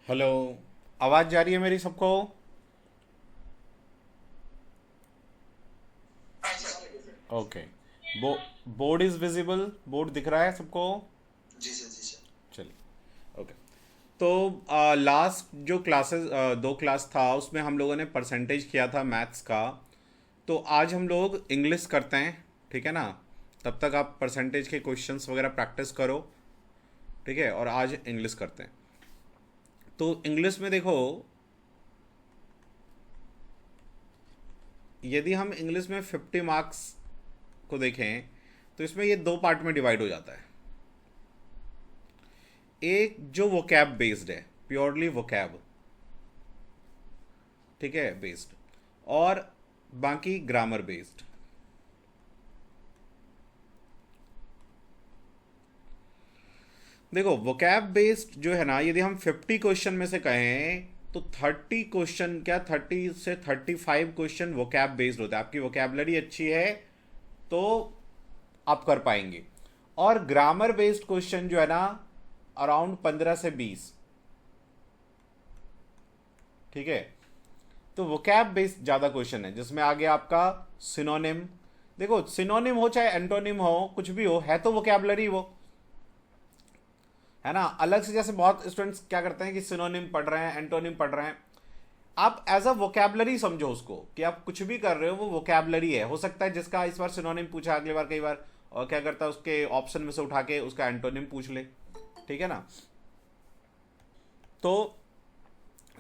Hello. आवाज़ जा रही है मेरी सबको? ओके। बो बोर्ड इज़ विजिबल, बोर्ड दिख रहा है सबको? जी सर, जी सर। चलिए। ओके। तो लास्ट जो क्लासेस, दो क्लास था उसमें हम लोगों ने परसेंटेज किया था मैथ्स का। तो आज हम लोग इंग्लिश करते हैं, ठीक है ना? तब तक आप परसेंटेज के क्वेश्चंस वगैरह प्रैक्टिस करो, ठीक है? और आज इंग्लिश करते हैं। तो इंग्लिश में देखो, यदि हम इंग्लिश में 50 मार्क्स को देखें तो इसमें ये दो पार्ट में डिवाइड हो जाता है। एक जो वोकैब बेस्ड है, प्योरली वोकैब, ठीक है, बेस्ड, और बाकी ग्रामर बेस्ड। देखो वोकैब बेस्ड जो है ना, यदि हम 50 क्वेश्चन में से कहें तो 30 क्वेश्चन, क्या 30 से 35 क्वेश्चन वोकैब बेस्ड होता है। आपकी वोकैबलरी अच्छी है तो आप कर पाएंगे। और ग्रामर बेस्ड क्वेश्चन जो है ना, अराउंड 15 से 20, ठीक है? तो वोकैब बेस्ड ज़्यादा क्वेश्चन है जिसमें आगे आपका सिनोनिम, देखो सिनोनिम हो चाहे एंटोनिम हो, कुछ भी हो, है तो वोकैबलरी वो, है ना? अलग से जैसे बहुत स्टूडेंट्स क्या करते हैं कि सिनोनिम पढ़ रहे हैं, एंटोनिम पढ़ रहे हैं। आप एज अ वोकैबलरी समझो उसको, कि आप कुछ भी कर रहे हो वो वोकैबलरी है। हो सकता है जिसका इस बार सिनोनिम पूछा, अगली बार कई बार और क्या करता है, उसके ऑप्शन में से उठा के उसका एंटोनिम पूछ ले, ठीक है ना? तो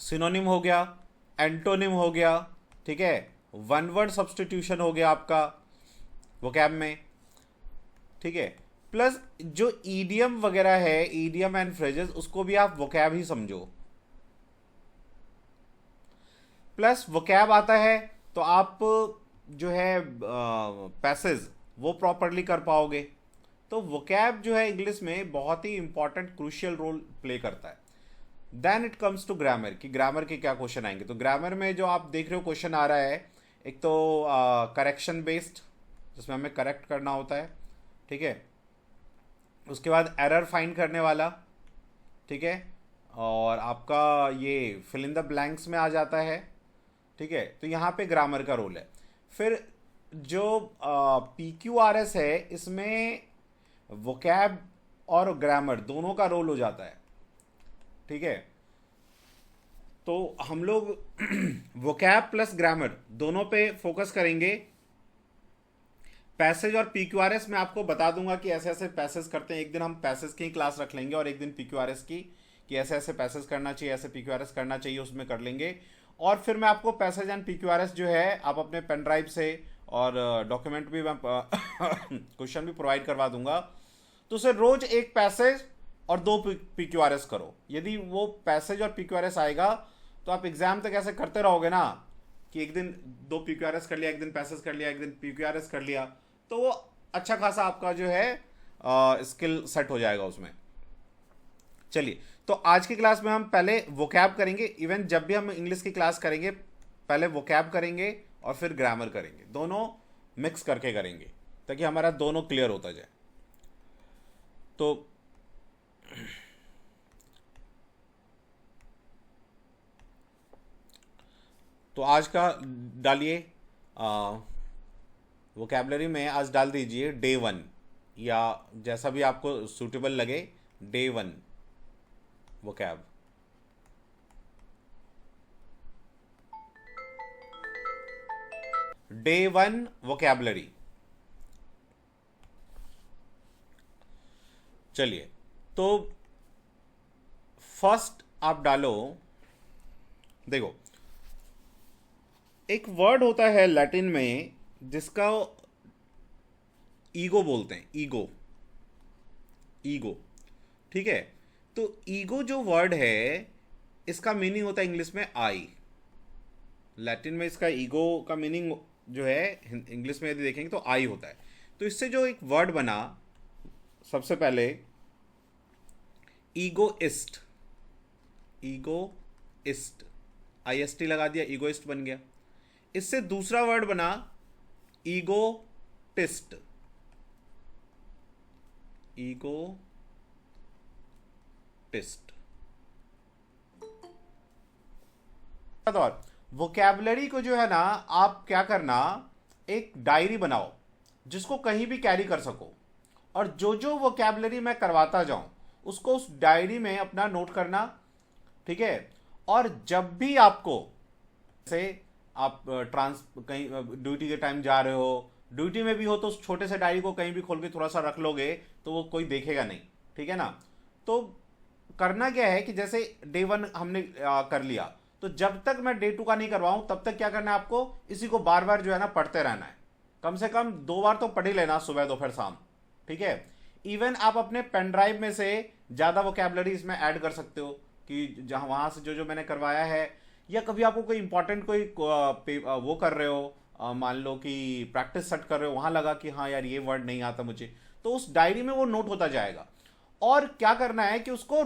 सिनोनिम हो गया, एंटोनिम हो गया, ठीक है? वन वर्ड सब्सटीट्यूशन हो गया आपका वोकैब में, ठीक है? प्लस जो ईडियम वगैरह है, ईडियम एंड फ्रेजेस, उसको भी आप वोकैब ही समझो। प्लस वोकैब आता है तो आप जो है पैसेज वो प्रॉपरली कर पाओगे। तो वोकैब जो है इंग्लिश में बहुत ही इंपॉर्टेंट क्रूशियल रोल प्ले करता है। Then it comes to grammar, कि ग्रामर के क्या क्वेश्चन आएंगे। तो ग्रामर में जो आप देख रहे हो क्वेश्चन आ रहा है, एक तो करेक्शन बेस्ड, जिसमें हमें करेक्ट करना होता है, ठीक है? उसके बाद एरर फाइंड करने वाला, ठीक है? और आपका ये फिल इन द ब्लैंक्स में आ जाता है, ठीक है? तो यहाँ पे ग्रामर का रोल है। फिर जो पी क्यू आर एस है, इसमें वोकैब और ग्रामर दोनों का रोल हो जाता है, ठीक है? तो हम लोग वोकैब प्लस ग्रामर दोनों पे फोकस करेंगे। पैसेज और पीक्यूआरएस मैं आपको बता दूंगा कि ऐसे ऐसे पैसेज करते हैं। एक दिन हम पैसेज की क्लास रख लेंगे और एक दिन पीक्यूआरएस की, कि ऐसे ऐसे पैसेज करना चाहिए, ऐसे पीक्यूआरएस करना चाहिए, उसमें कर लेंगे। और फिर मैं आपको पैसेज एंड पीक्यूआरएस जो है आप अपने पेन ड्राइव से, और डॉक्यूमेंट भी मैं क्वेश्चन भी प्रोवाइड करवा दूंगा। तो उसे रोज एक पैसेज और दो पीक्यूआरएस करो। यदि वो पैसेज और पीक्यूआरएस आएगा तो आप एग्जाम तक ऐसे करते रहोगे ना, कि एक दिन दो पीक्यूआरएस कर लिया, एक दिन पैसेज कर लिया, एक दिन पीक्यूआरएस कर लिया, तो वो अच्छा खासा आपका जो है स्किल सेट हो जाएगा उसमें। चलिए, तो आज की क्लास में हम पहले वोकैब करेंगे। इवन जब भी हम इंग्लिश की क्लास करेंगे, पहले वोकैब करेंगे और फिर ग्रामर करेंगे, दोनों मिक्स करके करेंगे, ताकि हमारा दोनों क्लियर होता जाए। तो तो आज का डालिए, वोकेबलरी में आज डाल दीजिए डे 1, या जैसा भी आपको सूटेबल लगे, डे 1 वोकैब। Day 1 vocabulary. चलिए, तो फर्स्ट आप डालो, देखो एक वर्ड होता है लैटिन में जिसका ईगो बोलते हैं, ईगो, ईगो, ठीक है? तो ईगो जो वर्ड है, इसका मीनिंग होता है इंग्लिश में आई। लैटिन में इसका ईगो का मीनिंग जो है, इंग्लिश में यदि देखेंगे तो आई होता है। तो इससे जो एक वर्ड बना, सबसे पहले ईगोइस्ट, ईगोइस्ट, आईएसटी लगा दिया, ईगोइस्ट बन गया। इससे दूसरा वर्ड बना ईगोटिस्ट, ईगोटिस्ट, और वोकैबुलरी को जो है ना, आप क्या करना, एक डायरी बनाओ जिसको कहीं भी कैरी कर सको, और जो जो वोकैबुलरी मैं करवाता जाऊं उसको उस डायरी में अपना नोट करना, ठीक है। और जब भी आपको, जैसे आप कहीं ड्यूटी के टाइम जा रहे हो, ड्यूटी में भी हो, तो उस छोटे से डायरी को कहीं भी खोल के थोड़ा सा रख लोगे तो वो कोई देखेगा नहीं, ठीक है ना। तो करना क्या है कि जैसे डे 1 हमने कर लिया, तो जब तक मैं डे 2 का नहीं करवाऊं तब तक क्या करना है आपको, इसी को बार बार जो है ना पढ़ते रहना है। कम से कम 2 बार तो पढ़ ही लेना, सुबह दोपहर शाम, ठीक है। इवन आप अपने पेन ड्राइव में से ज़्यादा वोकैबुलरी इसमें ऐड कर सकते हो, कि जहाँ वहाँ से जो जो मैंने करवाया है, या कभी आपको कोई इंपॉर्टेंट कोई वो कर रहे हो, मान लो कि प्रैक्टिस सेट कर रहे हो, वहाँ लगा कि हाँ यार ये वर्ड नहीं आता मुझे, तो उस डायरी में वो नोट होता जाएगा। और क्या करना है कि उसको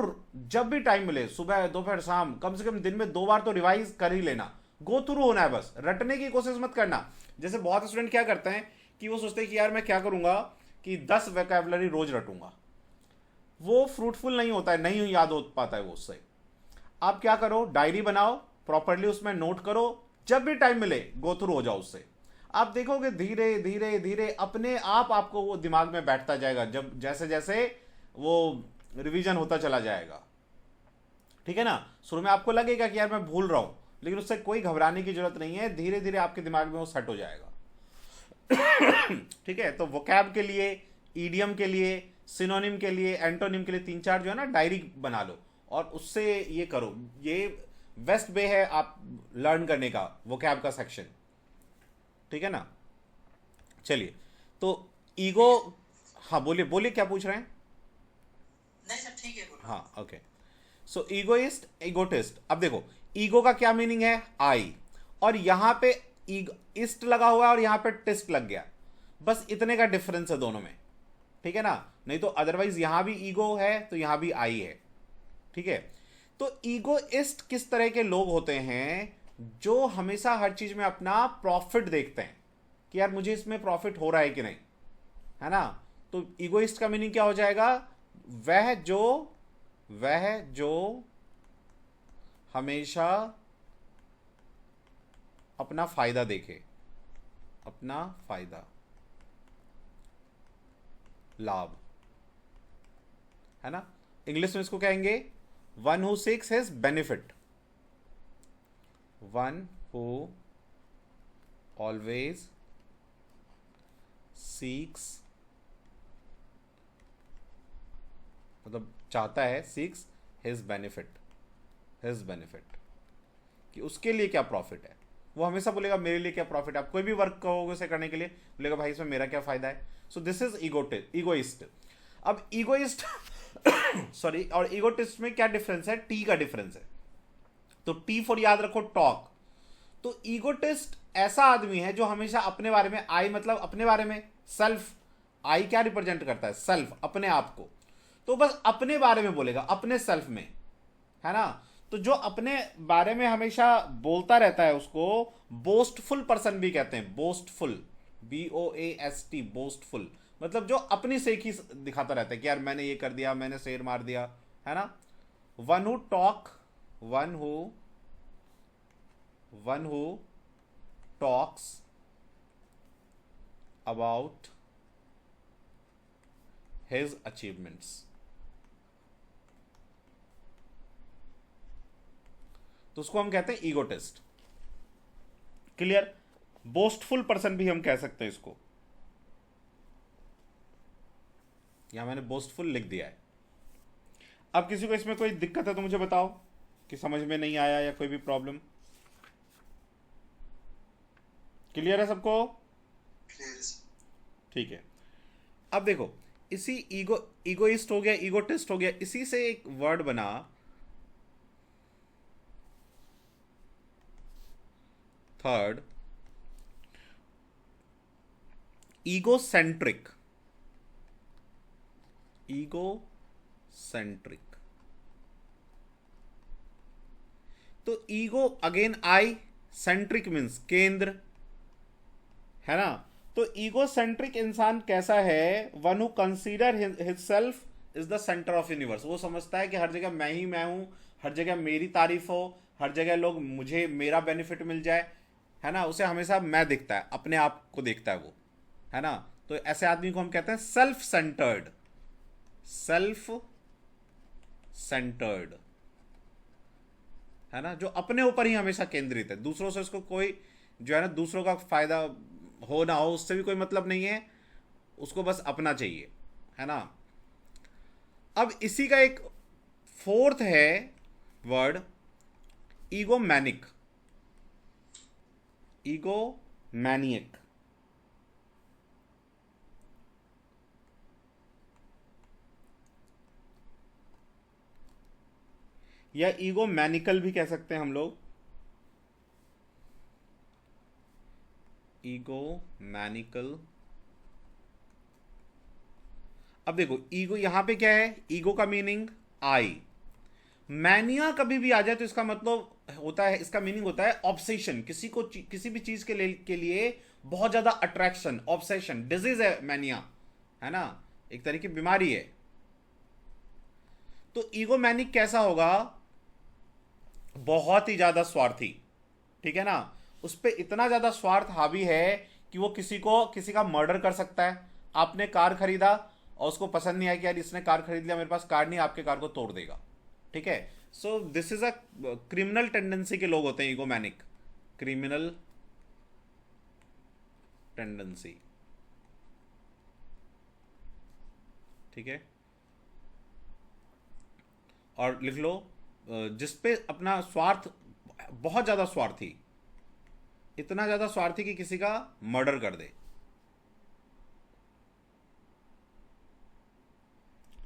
जब भी टाइम मिले, सुबह दोपहर शाम, कम से कम दिन में 2 बार तो रिवाइज कर ही लेना, गो थ्रू होना है, बस रटने की कोशिश मत करना। जैसे बहुत स्टूडेंट क्या करते हैं कि वो सोचते हैं कि यार मैं क्या करूंगा कि 10 वोकैबुलरी रोज रटूंगा, वो फ्रूटफुल नहीं होता है, नहीं याद हो पाता है वो उससे। आप क्या करो, डायरी बनाओ, प्रॉपरली उसमें नोट करो, जब भी टाइम मिले गो थ्रू हो जाओ उससे। आप देखोगे धीरे धीरे धीरे अपने आप आपको वो दिमाग में बैठता जाएगा, जब जैसे जैसे वो रिवीजन होता चला जाएगा, ठीक है ना। शुरू में आपको लगेगा कि यार मैं भूल रहा हूं, लेकिन उससे कोई घबराने की जरूरत नहीं है, धीरे धीरे आपके दिमाग में वो सेट हो जाएगा। ठीक है, तो वोकैब के लिए, ईडियम के लिए, सिनोनिम के लिए, एंटोनिम के लिए 3-4 जो है ना डायरी बना लो, और उससे ये करो। ये बेस्ट वे है आप लर्न करने का, वोकैब का सेक्शन, ठीक है ना। चलिए, तो ईगो, हाँ बोलिए बोलिए, क्या पूछ रहे हैं। नहीं सर, ठीक है, बोलो। हाँ ओके। सो ईगोइस्ट, ईगोटिस्ट, अब देखो ईगो का क्या मीनिंग है, आई, और यहां पे इस्ट लगा हुआ है और यहां पे टिस्ट लग गया, बस इतने का डिफरेंस है दोनों में, ठीक है ना। नहीं तो अदरवाइज यहां भी ईगो है तो यहां भी आई है, ठीक है। तो ईगोइस्ट किस तरह के लोग होते हैं, जो हमेशा हर चीज में अपना प्रॉफिट देखते हैं कि यार मुझे इसमें प्रॉफिट हो रहा है कि नहीं, है ना। तो ईगोइस्ट का मीनिंग क्या हो जाएगा, वह जो हमेशा अपना फायदा देखे, अपना फायदा, लाभ, है ना। इंग्लिश में इसको कहेंगे one who seeks his benefit, one who always seeks, मतलब चाहता है, seeks his benefit, his benefit, कि उसके लिए क्या प्रॉफिट है। वो हमेशा बोलेगा मेरे लिए क्या प्रॉफिट है। आप कोई भी वर्क कहोगे उसे करने के लिए, बोलेगा भाई इसमें मेरा क्या फायदा है। So this is egoist. अब ईगोइस्ट सॉरी, और ईगोटिस्ट में क्या डिफरेंस है, टी का डिफरेंस है। तो टी फॉर याद रखो टॉक। तो ईगोटिस्ट ऐसा आदमी है जो हमेशा अपने बारे में, आई मतलब अपने बारे में, सेल्फ, आई क्या रिप्रेजेंट करता है, सेल्फ, अपने आप को, तो बस अपने बारे में बोलेगा, अपने सेल्फ में, है ना। तो जो अपने बारे में हमेशा बोलता रहता है उसको बोस्टफुल पर्सन भी कहते हैं, बोस्टफुल, BOAST, बोस्टफुल, मतलब जो अपनी सेख दिखाता रहता है कि यार मैंने ये कर दिया, मैंने शेर मार दिया, है ना। One who talk, one who talks about his achievements, तो उसको हम कहते हैं ईगोटिस्ट। क्लियर। बोस्टफुल पर्सन भी हम कह सकते हैं इसको, यहां मैंने बोस्टफुल लिख दिया है। अब किसी को इसमें कोई दिक्कत है तो मुझे बताओ कि समझ में नहीं आया या कोई भी प्रॉब्लम। क्लियर है सबको, क्लियर है सर। ठीक है। अब देखो, इसी ईगोइस्ट हो गया, ईगोटिस्ट हो गया, इसी से एक वर्ड बना थर्ड, ईगोसेंट्रिक, ईगोसेंट्रिक। तो ego again I, centric means केंद्र, है ना। तो ईगोसेंट्रिक इंसान कैसा है, one who consider his self is the centre of universe. वो समझता है कि हर जगह मैं ही मैं हूं, हर जगह मेरी तारीफ हो, हर जगह लोग मुझे मेरा बेनिफिट मिल जाए, है ना, उसे हमेशा मैं दिखता है, अपने आप को देखता है वो, है ना। तो ऐसे आदमी को हम कहते हैं सेल्फ सेंटर्ड, सेल्फ सेंटर्ड, है ना, जो अपने ऊपर ही हमेशा केंद्रित है, दूसरों से उसको कोई जो है ना दूसरों का फायदा हो ना हो उससे भी कोई मतलब नहीं है, उसको बस अपना चाहिए, है ना। अब इसी का एक फोर्थ है word, ego manic, ego maniac. या ईगो मैनिकल भी कह सकते हैं हम लोग, ईगो मैनिकल। अब देखो ईगो यहां पे क्या है, ईगो का मीनिंग आई, मैनिया कभी भी आ जाए तो इसका मतलब होता है, इसका मीनिंग होता है ऑब्सेशन, किसी को किसी भी चीज के लिए बहुत ज्यादा अट्रैक्शन, ऑब्सेशन, डिजीज है मैनिया, है ना, एक तरह की बीमारी है। तो ईगोमैनिक कैसा होगा, बहुत ही ज्यादा स्वार्थी, ठीक है ना, उस पर इतना ज्यादा स्वार्थ हावी है कि वो किसी का मर्डर कर सकता है। आपने कार खरीदा और उसको पसंद नहीं आया कि यार इसने कार खरीद लिया, मेरे पास कार नहीं, आपके कार को तोड़ देगा, ठीक है। So this is a criminal tendency के लोग होते हैं ईगोमैनिक, क्रिमिनल टेंडेंसी, ठीक है। और लिख लो जिसपे अपना स्वार्थ, बहुत ज्यादा स्वार्थी, इतना ज्यादा स्वार्थी कि किसी का मर्डर कर दे,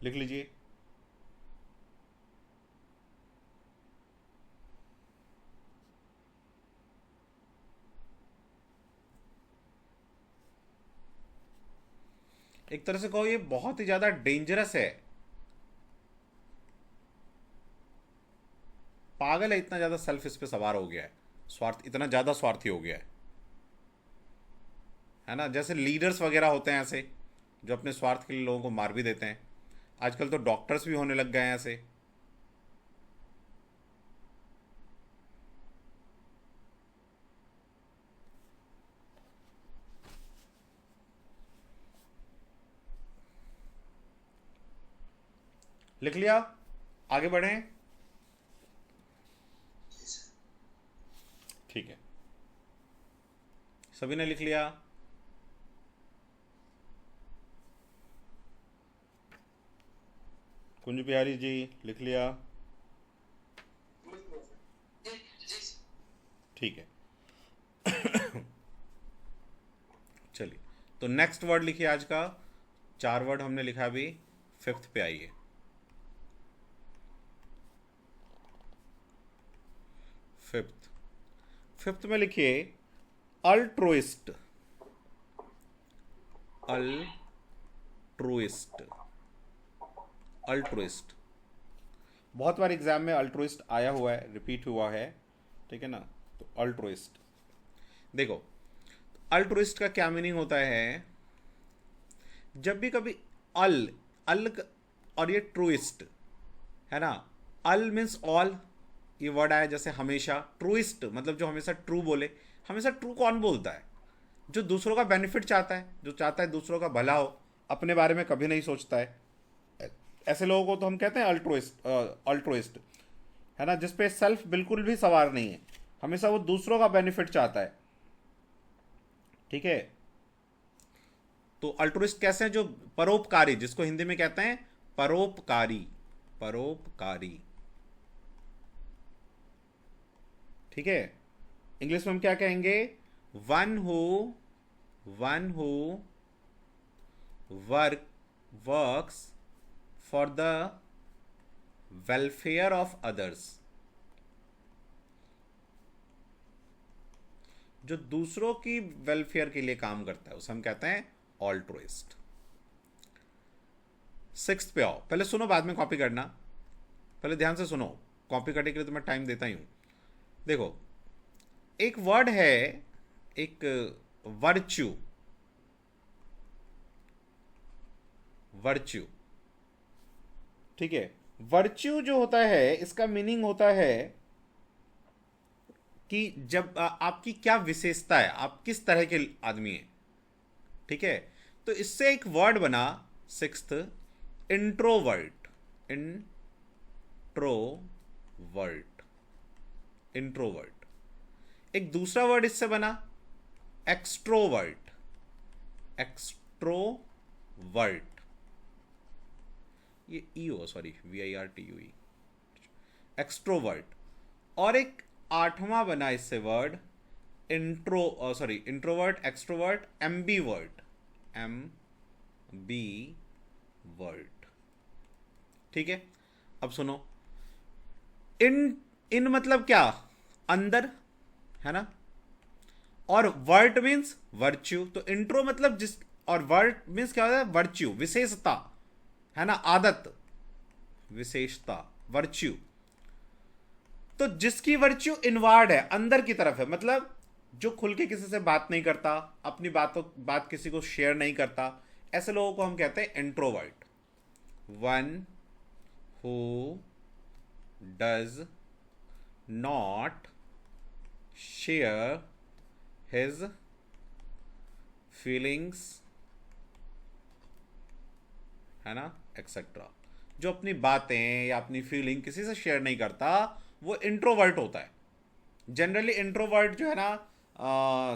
लिख लीजिए। एक तरह से कहो ये बहुत ही ज्यादा डेंजरस है, पागल है, इतना ज्यादा सेल्फ इस पे सवार हो गया है, स्वार्थ, इतना ज्यादा स्वार्थी हो गया है ना। जैसे लीडर्स वगैरह होते हैं ऐसे, जो अपने स्वार्थ के लिए लोगों को मार भी देते हैं। आजकल तो डॉक्टर्स भी होने लग गए हैं ऐसे। लिख लिया, आगे बढ़ें, जी सर। ठीक है, सभी ने लिख लिया। कुंज बिहारी जी लिख लिया, जी जी सर। ठीक है। चलिए, तो नेक्स्ट वर्ड लिखिए आज का, 4 वर्ड हमने लिखा अभी, फिफ्थ पे आइए। फिफ्थ, फिफ्थ में लिखिए अल्ट्रोइस्ट, अल्ट्रोइस्ट, अल्ट्रोइस्ट। बहुत बार एग्जाम में अल्ट्रोइस्ट आया हुआ है, रिपीट हुआ है, ठीक है ना। तो अल्ट्रोइस्ट देखो, अल्ट्रोइस्ट का क्या मीनिंग होता है, जब भी कभी अल अल और ये ट्रूइस्ट, है ना, अल मीन्स ऑल, ये वर्ड आया जैसे हमेशा, ट्रूइस्ट मतलब जो हमेशा ट्रू बोले। हमेशा ट्रू कौन बोलता है, जो दूसरों का बेनिफिट चाहता है, जो चाहता है दूसरों का भला हो, अपने बारे में कभी नहीं सोचता है, ऐसे लोगों को तो हम कहते हैं अल्ट्रोइस्ट, अल्ट्रोइस्ट, है ना, जिसपे सेल्फ बिल्कुल भी सवार नहीं है, हमेशा वो दूसरों का बेनिफिट चाहता है, ठीक है। तो अल्ट्रुइस्ट कैसे हैं, जो परोपकारी, जिसको हिंदी में कहते हैं परोपकारी, परोपकारी, ठीक है। इंग्लिश में हम क्या कहेंगे, one who works for the welfare of others, जो दूसरों की वेलफेयर के लिए काम करता है उसे हम कहते हैं ऑल्ट्रोइस्ट। सिक्स्थ पे आओ, पहले सुनो बाद में कॉपी करना, पहले ध्यान से सुनो, कॉपी करने के लिए तो मैं टाइम देता ही हूं। देखो, एक वर्ड है, एक वर्च्यू, वर्च्यू, ठीक है। वर्च्यू जो होता है इसका मीनिंग होता है कि जब आपकी क्या विशेषता है, आप किस तरह के आदमी हैं। ठीक है, तो इससे एक वर्ड बना सिक्स्थ, इंट्रोवर्ट। Introvert, introvert. एक दूसरा वर्ड इससे बना एक्सट्रोवर्ट। एक्सट्रोवर्ट, ये ई हो, सॉरी, VIRTUE, एक्सट्रोवर्ट। और एक आठवां बना इससे word introvert, extrovert, ambivert. Ambivert. ठीक है, अब सुनो। इन इन मतलब क्या, अंदर, है ना। और वर्ट मीन्स वर्च्यू, तो इंट्रो मतलब जिस, और वर्ट मीन्स क्या होता है, वर्च्यू, विशेषता, है ना, आदत, विशेषता, वर्च्यू। तो जिसकी वर्च्यू इनवार्ड है, अंदर की तरफ है, मतलब जो खुल के किसी से बात नहीं करता, अपनी बात किसी को शेयर नहीं करता, ऐसे लोगों को हम कहते हैं introvert. One who does not share his feelings, है ना, एक्सेट्रा। जो अपनी बातें या अपनी फीलिंग किसी से शेयर नहीं करता, वो इंट्रोवर्ट होता है। जनरली इंट्रोवर्ट जो है ना,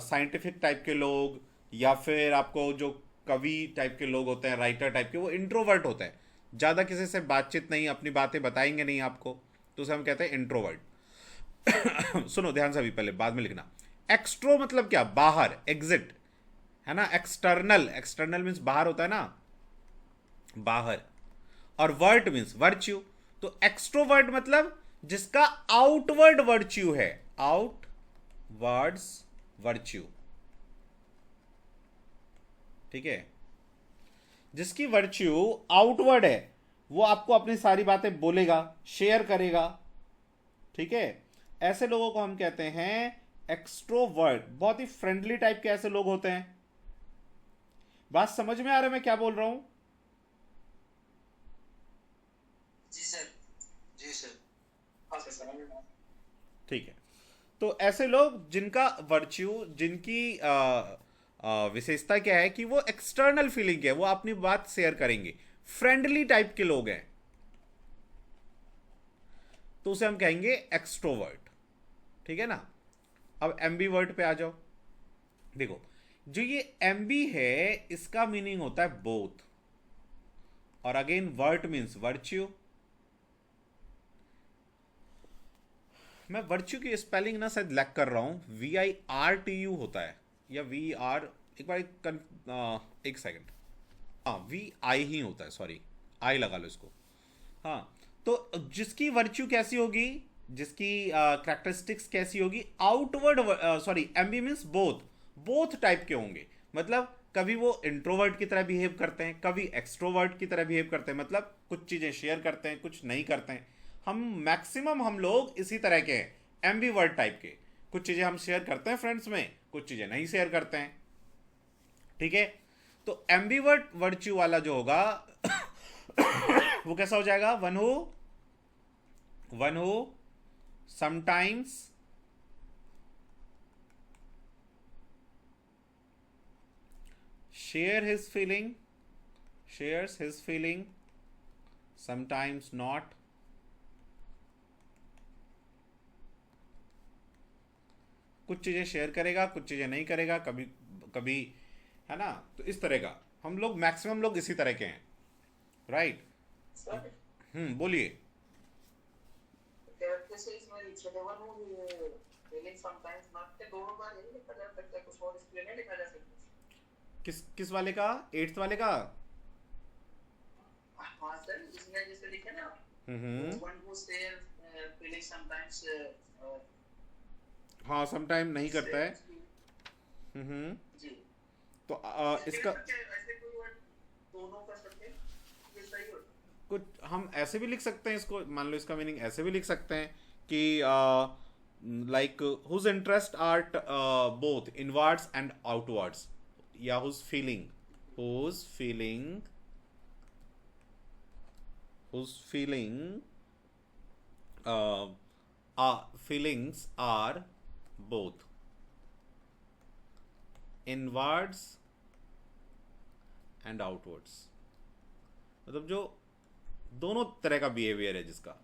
साइंटिफिक टाइप के लोग, या फिर आपको जो कवि टाइप के लोग होते हैं, राइटर टाइप के, वो इंट्रोवर्ट होते हैं। ज़्यादा किसी से बातचीत नहीं, अपनी बातें बताएंगे नहीं आपको, तो उसे हम कहते हैं इंट्रोवर्ट। सुनो ध्यान से, अभी पहले, बाद में लिखना। एक्सट्रो मतलब क्या, बाहर, एग्जिट, है ना। एक्सटर्नल, एक्सटर्नल मीन्स बाहर होता है ना, बाहर। और वर्ट मीन्स वर्च्यू, तो एक्सट्रोवर्ट मतलब जिसका आउटवर्ड वर्च्यू है, आउटवर्ड्स वर्च्यू। ठीक है, जिसकी वर्च्यू आउटवर्ड है, वो आपको अपनी सारी बातें बोलेगा, शेयर करेगा। ठीक है, ऐसे लोगों को हम कहते हैं एक्सट्रोवर्ट। बहुत ही फ्रेंडली टाइप के ऐसे लोग होते हैं। बात समझ में आ रहा है मैं क्या बोल रहा हूं? जी सर, जी सर, हाँ सर, समझ में आ रहा है। ठीक है, तो ऐसे लोग जिनका वर्च्यू, जिनकी विशेषता क्या है कि वो एक्सटर्नल फीलिंग है, वो अपनी बात शेयर करेंगे, फ्रेंडली टाइप के लोग हैं, तो उसे हम कहेंगे एक्सट्रोवर्ट। ठीक है ना। अब एम्बीवर्ट पे आ जाओ। देखो, जो ये एम्बी है, इसका मीनिंग होता है बोथ। और अगेन वर्ट मीन्स वर्च्यू। मैं वर्च्यू की स्पेलिंग ना शायद लैक कर रहा हूं, VIRTU होता है, या VR, एक बार एक सेकंड, हाँ VI ही होता है, सॉरी, आई लगा लो इसको। हाँ, तो जिसकी वर्च्यू कैसी होगी, जिसकी करेक्टरिस्टिक्स कैसी होगी, outward, sorry, ambi means both, both type के होंगे। मतलब कभी वो इंट्रोवर्ट की तरह बिहेव करते हैं, कभी एक्सट्रोवर्ट की तरह बिहेव करते हैं, मतलब कुछ चीज़ें शेयर करते हैं, कुछ नहीं करते हैं। हम मैक्सिमम हम लोग इसी तरह के हैं, एम्बीवर्ट टाइप के। कुछ चीज़ें हम शेयर करते हैं फ्रेंड्स में, कुछ चीज़ें नहीं शेयर करते हैं। ठीक है, तो एम्बीवर्ट वर्च्यू वाला जो होगा वो कैसा हो जाएगा, one who sometimes shares his feeling, sometimes not, कुछ चीज़ें शेयर करेगा, कुछ चीज़ें नहीं करेगा, कभी कभी, है ना। तो इस तरह का हम लोग, मैक्सिमम लोग इसी तरह के हैं, राइट। सर, बोलिए। कैरेक्टर से इसमें लिखे थे वन वो फीलिंग समटाइम्स नॉट के दोनों बार नहीं लिखा जा सकता, कुछ और इसलिए नहीं लिखा जा सकता। किस किस वाले का, एट्थ वाले का? हाँ सर, इसमें जैसे लिखे ना, hmm. One who share feeling sometimes, हाँ, समटाइम नहीं करता है। जी, हम्म। तो ऐसे इसका ऐसे कोई वर्ड दोनों कर सकते हैं, ये सही होता कुछ हम ऐसे भी लिख सकते हैं इसको, मान लो इसका मीनिंग ऐसे भी लिख सकते हैं कि like whose interest are both inwards and outwards, या whose feeling feelings are both, inwards and outwards, मतलब जो दोनों तरह का बिहेवियर है जिसका,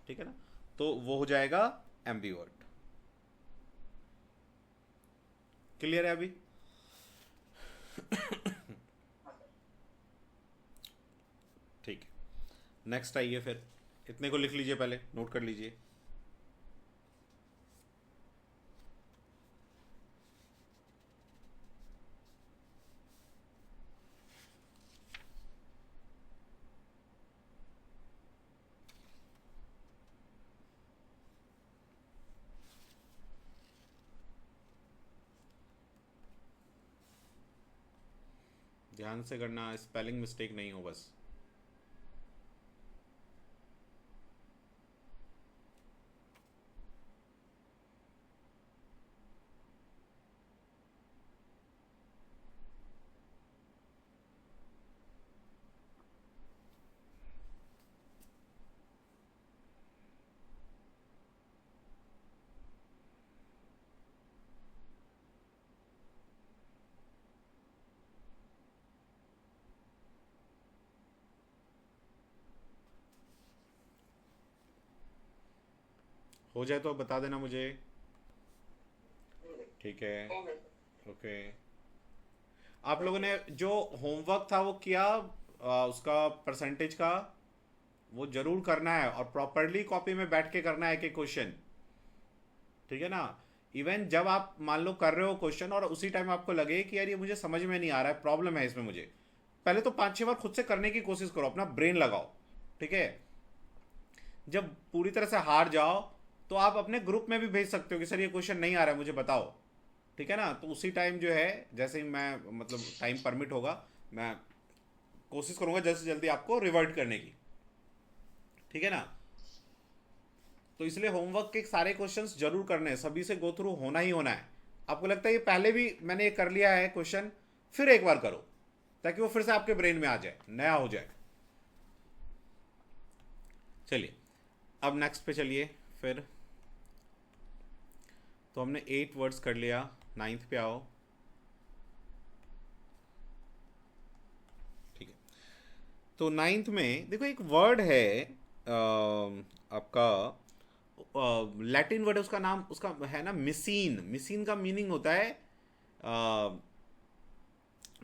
ठीक है ना, तो वो हो जाएगा एम्बीवर्ट। क्लियर है अभी? ठीक है, नेक्स्ट आइए फिर, इतने को लिख लीजिए, पहले नोट कर लीजिए। ध्यान से करना, स्पेलिंग मिस्टेक नहीं हो बस। हो जाए तो बता देना मुझे। ठीक है, हो गए। ओके। आप लोगों ने जो होमवर्क था वो किया, उसका परसेंटेज का वो जरूर करना है, और प्रॉपरली कॉपी में बैठ के करना है कि क्वेश्चन, ठीक है ना। इवन जब आप मान लो कर रहे हो क्वेश्चन और उसी टाइम आपको लगे कि यार ये मुझे समझ में नहीं आ रहा है, प्रॉब्लम है इसमें मुझे, पहले तो 5-6 बार खुद से करने की कोशिश करो, अपना ब्रेन लगाओ, ठीक है। जब पूरी तरह से हार जाओ तो आप अपने ग्रुप में भी भेज सकते हो कि सर ये क्वेश्चन नहीं आ रहा है मुझे बताओ, ठीक है ना। तो उसी टाइम जो है, जैसे ही मैं मतलब टाइम परमिट होगा, मैं कोशिश करूंगा जल्द से जल्दी आपको रिवर्ट करने की, ठीक है ना। तो इसलिए होमवर्क के सारे क्वेश्चंस जरूर करने हैं, सभी से गो थ्रू होना ही होना है। आपको लगता है ये पहले भी मैंने ये कर लिया है क्वेश्चन, फिर एक बार करो ताकि वो फिर से आपके ब्रेन में आ जाए, नया हो जाए। चलिए अब नेक्स्ट पे चलिए फिर। तो हमने 8 वर्ड्स कर लिया, 9th पे आओ। ठीक है, तो 9th में देखो एक वर्ड है आपका, लैटिन वर्ड है, उसका नाम उसका है ना मिसीन। मिसीन का मीनिंग होता है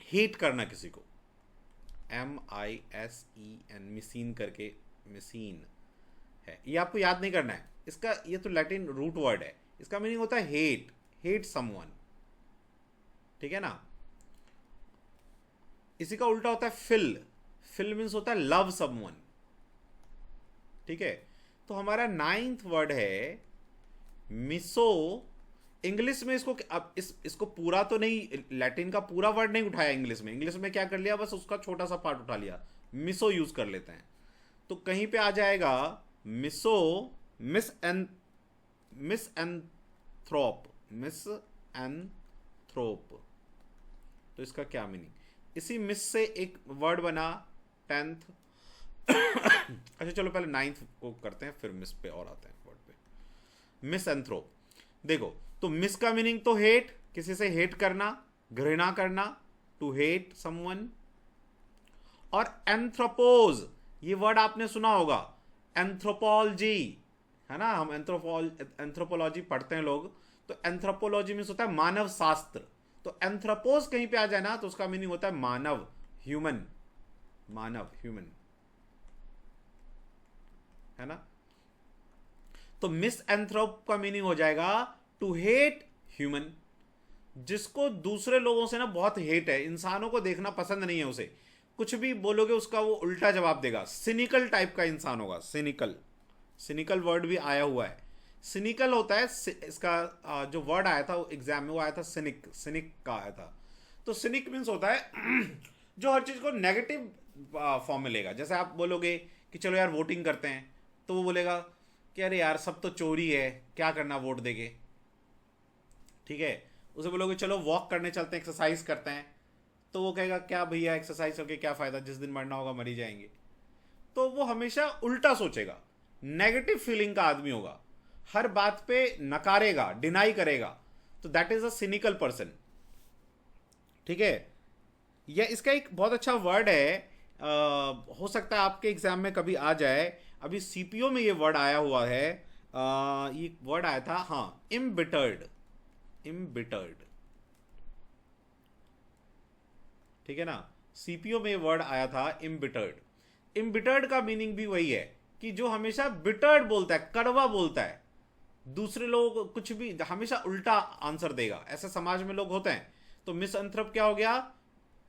हेट करना किसी को, MISEN, मिसीन करके मिसीन है, ये आपको याद नहीं करना है इसका, ये तो लैटिन रूट वर्ड है, इसका मीनिंग होता है हेट, हेट समवन, ठीक है ना। इसी का उल्टा होता है फिल, फिल मीन्स होता है लव समवन, ठीक है। तो हमारा 9th वर्ड है मिसो। इंग्लिश में इसको अब इसको पूरा तो नहीं, लैटिन का पूरा वर्ड नहीं उठाया इंग्लिश में, इंग्लिश में क्या कर लिया, बस उसका छोटा सा पार्ट उठा लिया, मिसो यूज कर लेते हैं। तो कहीं पे आ जाएगा miso, misanthrope, misanthrope. तो इसका क्या मीनिंग, इसी मिस से एक वर्ड बना 10th। अच्छा चलो पहले 9th को करते हैं, फिर मिस पे और आते हैं वर्ड पे। मिस एंथ्रोप, देखो तो मिस का मीनिंग तो हेट, किसी से हेट करना, घृणा करना, टू हेट समवन। और एंथ्रोपोज, ये वर्ड आपने सुना होगा, एंथ्रोपोलॉजी, है ना, हम एंथ्रोपोलॉजी पढ़ते हैं लोग, तो एंथ्रोपोलॉजी मीन्स होता है मानव शास्त्र। तो एंथ्रोपोज कहीं पे आ जाए ना तो उसका मीनिंग होता है मानव, ह्यूमन, मानव, ह्यूमन, है ना। तो मिस एंथ्रोप का मीनिंग हो जाएगा टू हेट ह्यूमन, जिसको दूसरे लोगों से ना बहुत हेट है, इंसानों को देखना पसंद नहीं है उसे, कुछ भी बोलोगे उसका वो उल्टा जवाब देगा, सिनिकल टाइप का इंसान होगा, सिनिकल। सिनिकल वर्ड भी आया हुआ है, सिनिकल होता है इसका जो वर्ड आया था एग्जाम में वो आया था सिनिक, सिनिक का आया था। तो सिनिक मीन्स होता है जो हर चीज़ को नेगेटिव फॉर्म में लेगा। जैसे आप बोलोगे कि चलो यार वोटिंग करते हैं, तो वो बोलेगा कि अरे यार सब तो चोरी है, क्या करना वोट देके, ठीक है। उसे बोलोगे चलो वॉक करने चलते हैं, एक्सरसाइज करते हैं, तो वो कहेगा क्या भैया एक्सरसाइज करके क्या फ़ायदा, जिस दिन मरना होगा मर ही जाएंगे। तो वो हमेशा उल्टा सोचेगा, नेगेटिव फीलिंग का आदमी होगा। हर बात पे नकारेगा, डिनाई करेगा, तो that is a cynical person. ठीक है, यह इसका एक बहुत अच्छा वर्ड है, हो सकता है आपके एग्जाम में कभी आ जाए। अभी सीपीओ में ये वर्ड आया हुआ है, ये वर्ड आया था, हाँ, इम्बिटर्ड। इम्बिटर्ड, ठीक है ना, सीपीओ में ये वर्ड आया था इम्बिटर्ड। इम्बिटर्ड का मीनिंग भी वही है कि जो हमेशा बिटर्ड बोलता है, कड़वा बोलता है, दूसरे लोगों को कुछ भी हमेशा उल्टा आंसर देगा, ऐसे समाज में लोग होते हैं। तो मिसअंथ्रोप क्या हो गया?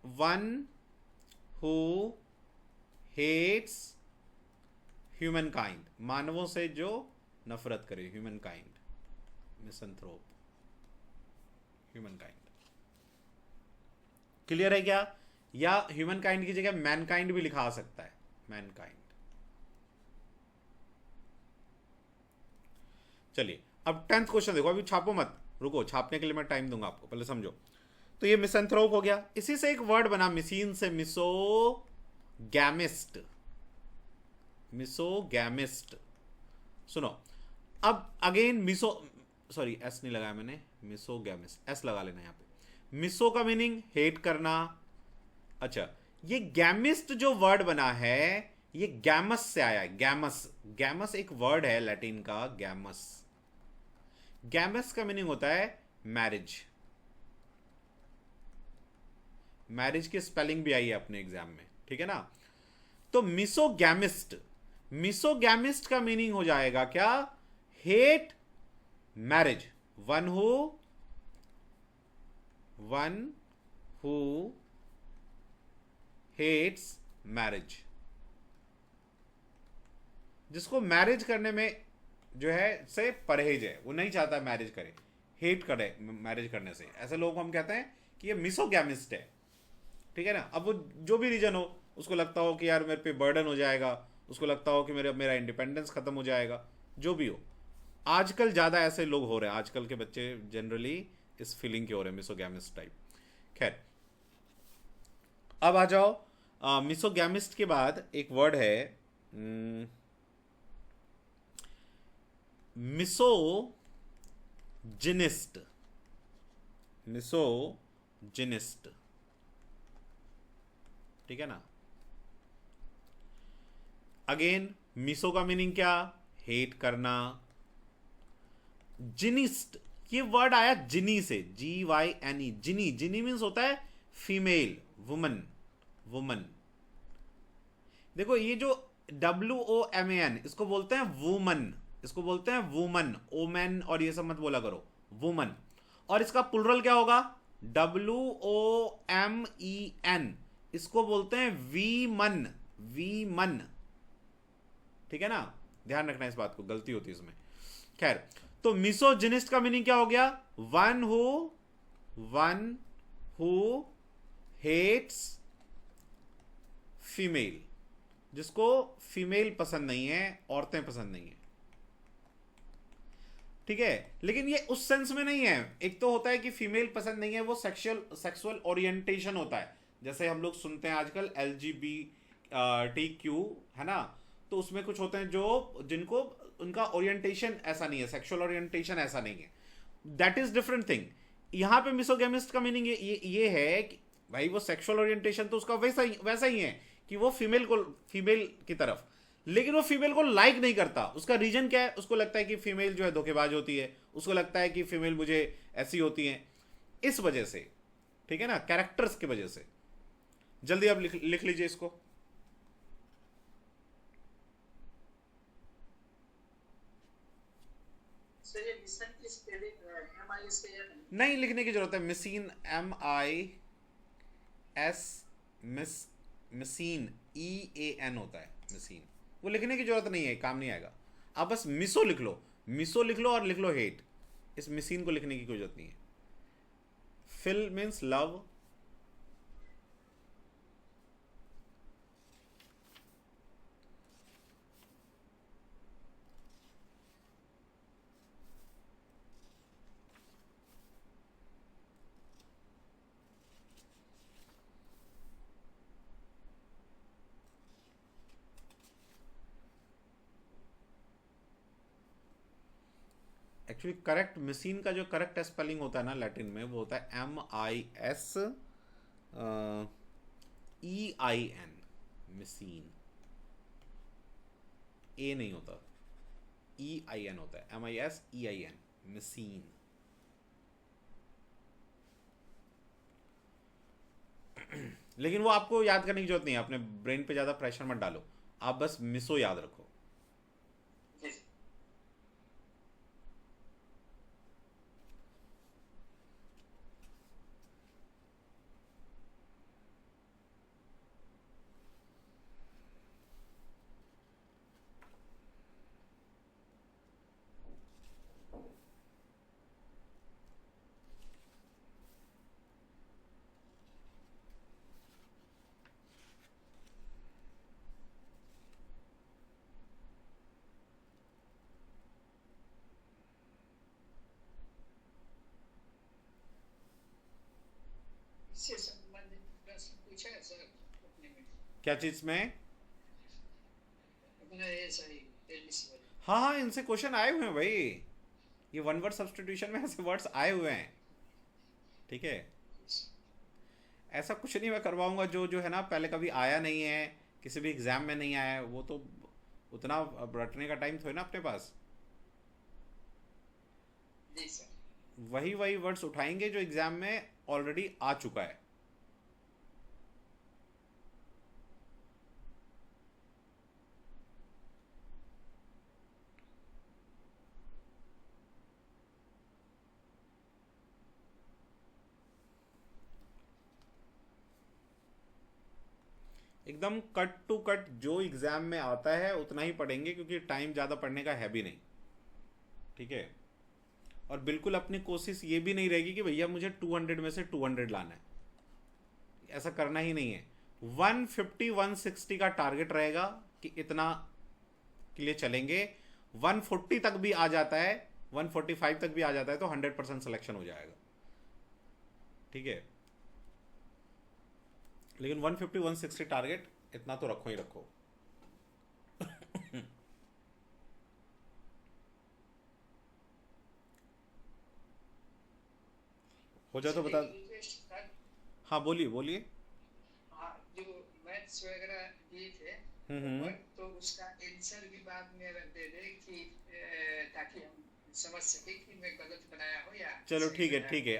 One who hates human kind, मानवों से जो नफरत करे, human kind, misanthrope, human kind. Clear है क्या? या ह्यूमन काइंड की जगह मैनकाइंड भी लिखा आ सकता है, मैनकाइंड। चलिए अब 10th क्वेश्चन देखो, अभी छापो मत, रुको, छापने के लिए मैं टाइम दूंगा आपको, पहले समझो। तो ये मिसएंथ्रोप हो गया, इसी से एक वर्ड बना मिसीन से, मिसोगैमिस्ट। मिसोगैमिस्ट, सुनो, अब अगेन मिसो, सॉरी एस नहीं लगाया मैंने, मिसोगैमिस्ट, एस लगा लेना यहाँ पे। मिसो का मीनिंग हेट करना। अच्छा, ये गैमिस्ट जो वर्ड बना है, ये गैमस से आया है, गैमस। गैमस एक वर्ड है लैटिन का, गैमस। गैमस का मीनिंग होता है मैरिज। मैरिज की स्पेलिंग भी आई है अपने एग्जाम में, ठीक है ना। तो मिसोगैमिस्ट, मिसोगैमिस्ट का मीनिंग हो जाएगा क्या? Hate marriage, one who hates marriage, जिसको मैरिज करने में जो है से परहेज है, वो नहीं चाहता मैरिज करे, हेट करे मैरिज करने से, ऐसे लोगों को हम कहते हैं कि ये मिसोगैमिस्ट है। ठीक है ना। अब वो जो भी रीजन हो, उसको लगता हो कि यार मेरे पे बर्डन हो जाएगा, उसको लगता हो कि मेरा इंडिपेंडेंस खत्म हो जाएगा, जो भी हो। आजकल ज़्यादा ऐसे लोग हो रहे हैं, आजकल के बच्चे जनरली इस फीलिंग के हो रहे हैं, मिसोगैमिस्ट टाइप। खैर, अब आ जाओ, मिसोगैमिस्ट के बाद एक वर्ड है मिसोजिनिस्ट। मिसोजिनिस्ट, ठीक है ना। अगेन मिसो का मीनिंग क्या? हेट करना। जिनिस्ट, ये वर्ड आया जिनी से, GYNE, जिनी। जिनी मीन्स होता है फीमेल, वुमन, वुमन। देखो ये जो WOMAN, इसको बोलते हैं वुमन, इसको बोलते हैं वुमन, ओमैन और ये सब मत बोला करो, वुमन। और इसका प्लुरल क्या होगा? WOMEN, इसको बोलते हैं वीमन, वीमन, ठीक है ना। ध्यान रखना इस बात को, गलती होती है इसमें। खैर, तो मिसोजिनिस्ट का मीनिंग क्या हो गया? वन हु हेट्स फीमेल, जिसको फीमेल पसंद नहीं है, औरतें पसंद नहीं है, ठीक है। लेकिन ये उस सेंस में नहीं है। एक तो होता है कि फीमेल पसंद नहीं है, वो सेक्सुअल ओरिएंटेशन होता है, जैसे हम लोग सुनते हैं आजकल LGBTQ, है ना। तो उसमें कुछ होते हैं जो जिनको उनका ओरिएंटेशन ऐसा नहीं है, सेक्सुअल ओरिएंटेशन ऐसा नहीं है, दैट इज डिफरेंट थिंग। यहाँ पे मिसोगैमिस्ट का मीनिंग ये है कि भाई वो सेक्सुअल ओरिएंटेशन तो उसका वैसा ही है कि वो फीमेल की तरफ, लेकिन वो फीमेल को लाइक नहीं करता। उसका रीजन क्या है? उसको लगता है कि फीमेल जो है धोखेबाज होती है, उसको लगता है कि फीमेल मुझे ऐसी होती हैं, इस वजह से, ठीक है ना, कैरेक्टर्स की वजह से। जल्दी आप लिख लीजिए इसको। सर ये मिशन की स्पेलिंग MISAN, नहीं लिखने की जरूरत है, मिसीन, MIS, मिसीन, EAN होता है मिसीन, वो लिखने की जरूरत नहीं है, काम नहीं आएगा। आप बस मिसो लिख लो, मिसो लिख लो और लिख लो हेट, इस मिसीन को लिखने की कोई जरूरत नहीं है। Phil means love, actually correct मिसीन का जो करेक्ट स्पेलिंग होता है ना लैटिन में, वो होता है MISEIN, मिसीन। ए नहीं होता, EIN होता है, MISEIN, मिसीन। लेकिन वो आपको याद करने की जरूरत नहीं है, अपने ब्रेन पे ज़्यादा प्रेशर मत डालो, आप बस मिसो याद रखो। जी सर। इससे संबंधित प्रश्न पूछा है सर अपने में? क्या चीज़ में? अपना ये सही एलडीसी वाले। हाँ हाँ, इनसे क्वेश्चन आए हुए हैं भाई, ये वन वर्ड सब्सटीट्यूशन में ऐसे वर्ड्स आए हुए हैं, ठीक है। ऐसा कुछ नहीं मैं करवाऊंगा जो जो है ना पहले कभी आया नहीं है, किसी भी एग्जाम में नहीं आया है, वो तो उतना अब रटने का टाइम थोड़ा ना अपने पास। जी सर। वही वही वर्ड्स उठाएंगे जो एग्जाम में ऑलरेडी आ चुका है। एकदम कट टू कट जो एग्जाम में आता है उतना ही पढ़ेंगे, क्योंकि टाइम ज़्यादा पढ़ने का है भी नहीं, ठीक है। और बिल्कुल अपनी कोशिश ये भी नहीं रहेगी कि भैया मुझे 200 में से 200 लाना है, ऐसा करना ही नहीं है। 150 160 का टारगेट रहेगा कि इतना के लिए चलेंगे। 140 तक भी आ जाता है, 145 तक भी आ जाता है तो 100% सिलेक्शन हो जाएगा, ठीक है। लेकिन 150 160 टारगेट इतना तो रखो ही रखो। हो जाए तो सर बता। एक रिक्वेस्ट था। हाँ बोलिए बोलिए। हाँ, जो मैथ्स वगैरह दिए थे हम्म। तो उसका आंसर भी बाद में अगर दे दे कि ताकि हम समझ सके कि मैं गलत बनाया हो या चलो सही ठीक है बनाया ठीक हो। है,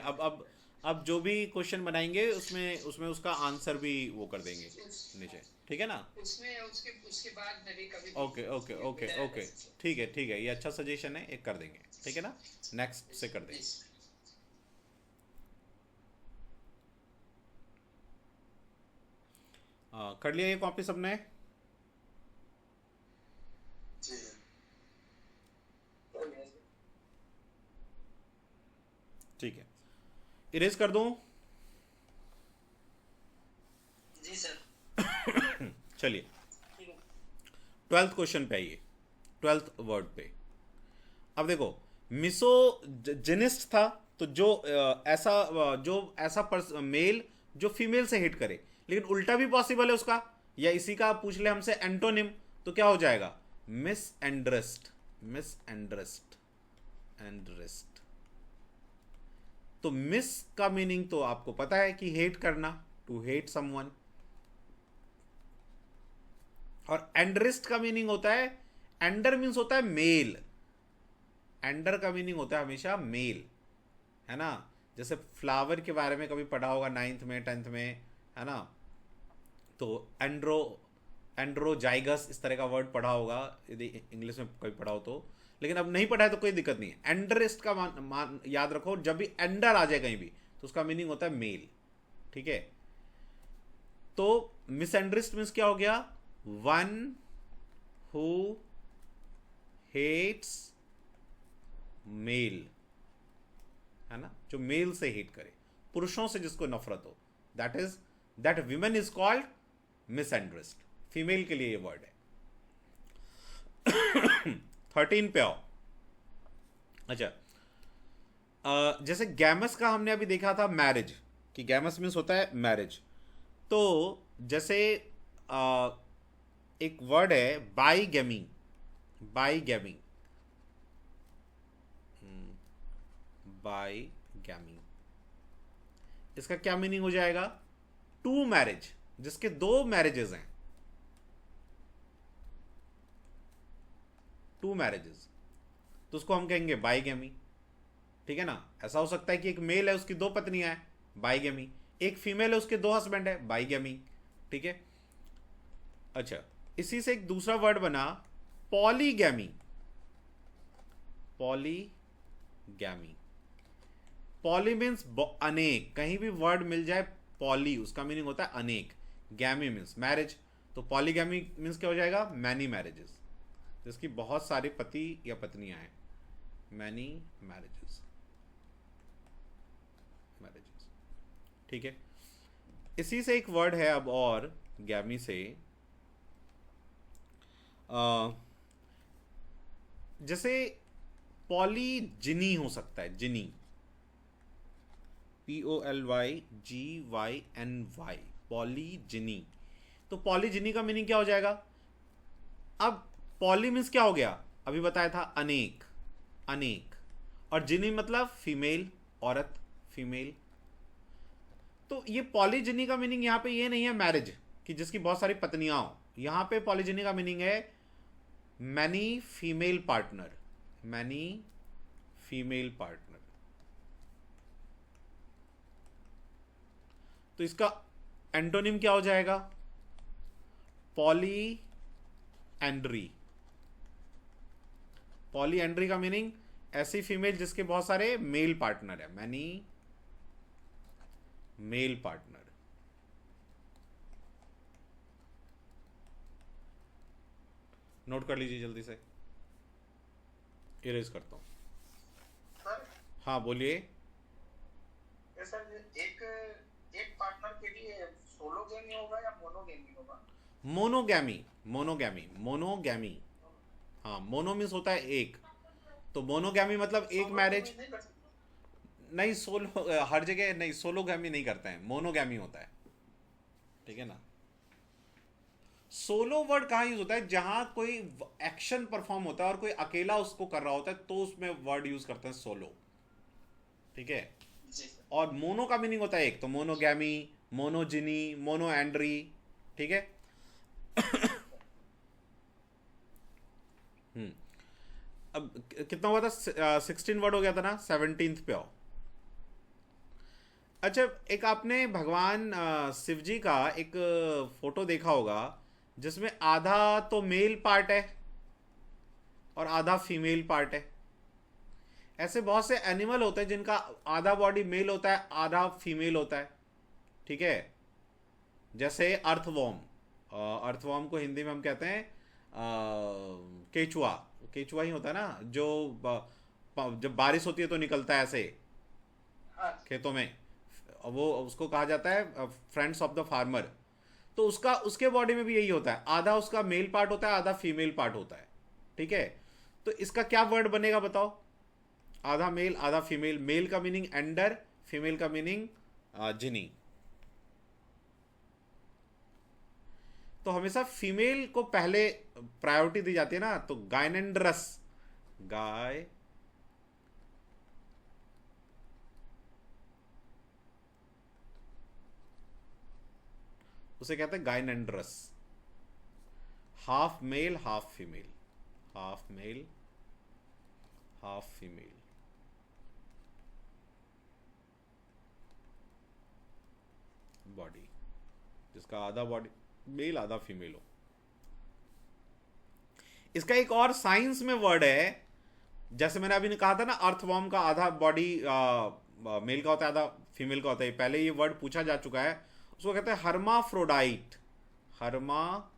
अब जो भी क्वेश्चन बनाएंगे उसमें उसमें उसका आंसर भी वो कर देंगे नीचे, ठीक है ना। उसमें उसके उसके बाद में भी कभी भी ओके ओके ये ओके बताया ओके, जा सकता है। ठीक है, ये अच्छा सजेशन है, एक कर देंगे, ठीक है ना, नेक्स्ट से कर जी देंगे। कर लिया ये कॉपी सबने? जी ठीक है, इरेज कर दूं? जी सर। चलिए 12th क्वेश्चन पे आइए, 12th वर्ड पे। अब देखो, मिसोजिनिस्ट था तो जो ऐसा मेल जो फीमेल से हिट करे, लेकिन उल्टा भी पॉसिबल है उसका, या इसी का पूछ ले हमसे एंटोनिम, तो क्या हो जाएगा? Misandrist, misandrist, andrist. तो मिस का मीनिंग तो आपको पता है कि हेट करना, टू हेट समवन, और एंड्रेस्ट का मीनिंग होता है, एंडर मीन्स होता है मेल, एंडर का मीनिंग होता है हमेशा मेल, है ना। जैसे फ्लावर के बारे में कभी पढ़ा होगा 9th में 10th में, है ना, तो एंड्रोजाइगस इस तरह का वर्ड पढ़ा होगा यदि इंग्लिश में कभी पढ़ा हो तो, लेकिन अब नहीं पढ़ा है तो कोई दिक्कत नहीं है। एंडरिस्ट का मान याद रखो, जब भी एंडर आ जाए कहीं भी तो उसका मीनिंग होता है मेल, ठीक है। तो मिसएंड्रिस्ट मीन्स क्या हो गया? वन हु हेट्स मेल, है ना, जो मेल से हेट करे, पुरुषों से जिसको नफरत हो, that women is called misandrist. Female के लिए ये वर्ड है। 13 पे आओ। अच्छा, जैसे गैमस का हमने अभी देखा था मैरिज, कि गैमस मीन्स होता है मैरिज। तो जैसे एक वर्ड है बाईगैमी, बाईगैमी, बाइगैमी। इसका क्या मीनिंग हो जाएगा? टू मैरिज, जिसके दो मैरिजेस हैं, टू मैरिजेस, तो उसको हम कहेंगे बाइगैमी। ठीक है ना? ऐसा हो सकता है कि एक मेल है, उसकी दो पत्नियां हैं, बाइगैमी। एक फीमेल है, उसके दो हस्बैंड है, बाइगैमी। ठीक है। अच्छा, इसी से एक दूसरा वर्ड बना पॉलीगैमी। पॉलीगैमी, पॉली मीन्स अनेक, कहीं भी वर्ड मिल जाए पॉली, उसका मीनिंग होता है अनेक। गैमी मीन्स मैरिज, तो पॉलीगैमी मीन्स क्या हो जाएगा? मैनी मैरिजेस, जिसकी बहुत सारी पति या पत्नियां हैं, मैनी मैरिजेस, मैरिजेस। ठीक है। इसी से एक वर्ड है अब और, गैमी से, जैसे पॉलीजिनी हो सकता है, जिनी, POLYGYNY, पॉलीजिनी। तो पॉलीजिनी का मीनिंग क्या हो जाएगा? अब पॉली मीन्स क्या हो गया? अभी बताया था अनेक, अनेक, और जिनी मतलब फीमेल, औरत, फीमेल। तो ये पॉलीजिनी का मीनिंग यहाँ पे ये नहीं है मैरिज कि जिसकी बहुत सारी पत्नियां हो। यहाँ पे पॉलीजिनी का मीनिंग है many female partner, many female partner. तो इसका एंटोनिम क्या हो जाएगा? Polyandry. पॉली एंड्री का मीनिंग ऐसी फीमेल जिसके बहुत सारे मेल पार्टनर है, मैनी मेल पार्टनर। नोट कर लीजिए जल्दी से, इरेज करता हूं। सर हाँ बोलिए। ये सर एक एक पार्टनर के लिए सोलो गेम ही होगा या मोनो गेम ही होगा? Monogamy, monogamy, monogamy. हाँ, मोनो मीन्स होता है एक, तो मोनोगैमी मतलब एक सोलो गेम मैरिज। ही नहीं कर सकते? नहीं, सोलो हर जगह नहीं, सोलोगैमी नहीं करते हैं, मोनोगैमी होता है। ठीक है ना? सोलो वर्ड कहाँ यूज होता है? जहां कोई एक्शन परफॉर्म होता है और कोई अकेला उसको कर रहा होता है, तो उसमें वर्ड यूज करते हैं सोलो। ठीक है। जी सर। और मोनो का मीनिंग होता है एक, तो मोनोगैमी, मोनोजिनी, मोनो एंड्री। ठीक है। हम्म। अब कितना हुआ था? 16 वर्ड हो गया था ना, 17th पे आओ। अच्छा, एक आपने भगवान शिव जी का एक फोटो देखा होगा, जिसमें आधा तो मेल पार्ट है और आधा फीमेल पार्ट है। ऐसे बहुत से एनिमल होते हैं जिनका आधा बॉडी मेल होता है, आधा फीमेल होता है। ठीक है। जैसे अर्थवॉर्म, अर्थवॉर्म को हिंदी में हम कहते हैं केचुआ। केचुआ ही होता है ना, जो जब बारिश होती है तो निकलता है ऐसे हाँ खेतों में, वो उसको कहा जाता है फ्रेंड्स ऑफ द फार्मर। तो उसका, उसके बॉडी में भी यही होता है, आधा उसका मेल पार्ट होता है, आधा फीमेल पार्ट होता है। ठीक है। तो इसका क्या वर्ड बनेगा बताओ? आधा मेल आधा फीमेल, मेल का मीनिंग एंडर, फीमेल का मीनिंग जिनी। तो हमेशा फीमेल को पहले प्रायोरिटी दी जाती है ना, तो गायनेंड्रस, गाय उसे कहते हैं gynandrous, half male half female, half male half female. Body, जिसका आधा बॉडी मेल आधा फीमेल हो। इसका एक और साइंस में वर्ड है, जैसे मैंने अभी कहा था ना, अर्थवॉर्म का आधा बॉडी मेल का होता है, आधा फीमेल का होता है। पहले ये वर्ड पूछा जा चुका है, उसको कहते हैं हर्माफ्रोडाइट। हर्माफ्रोडाइट।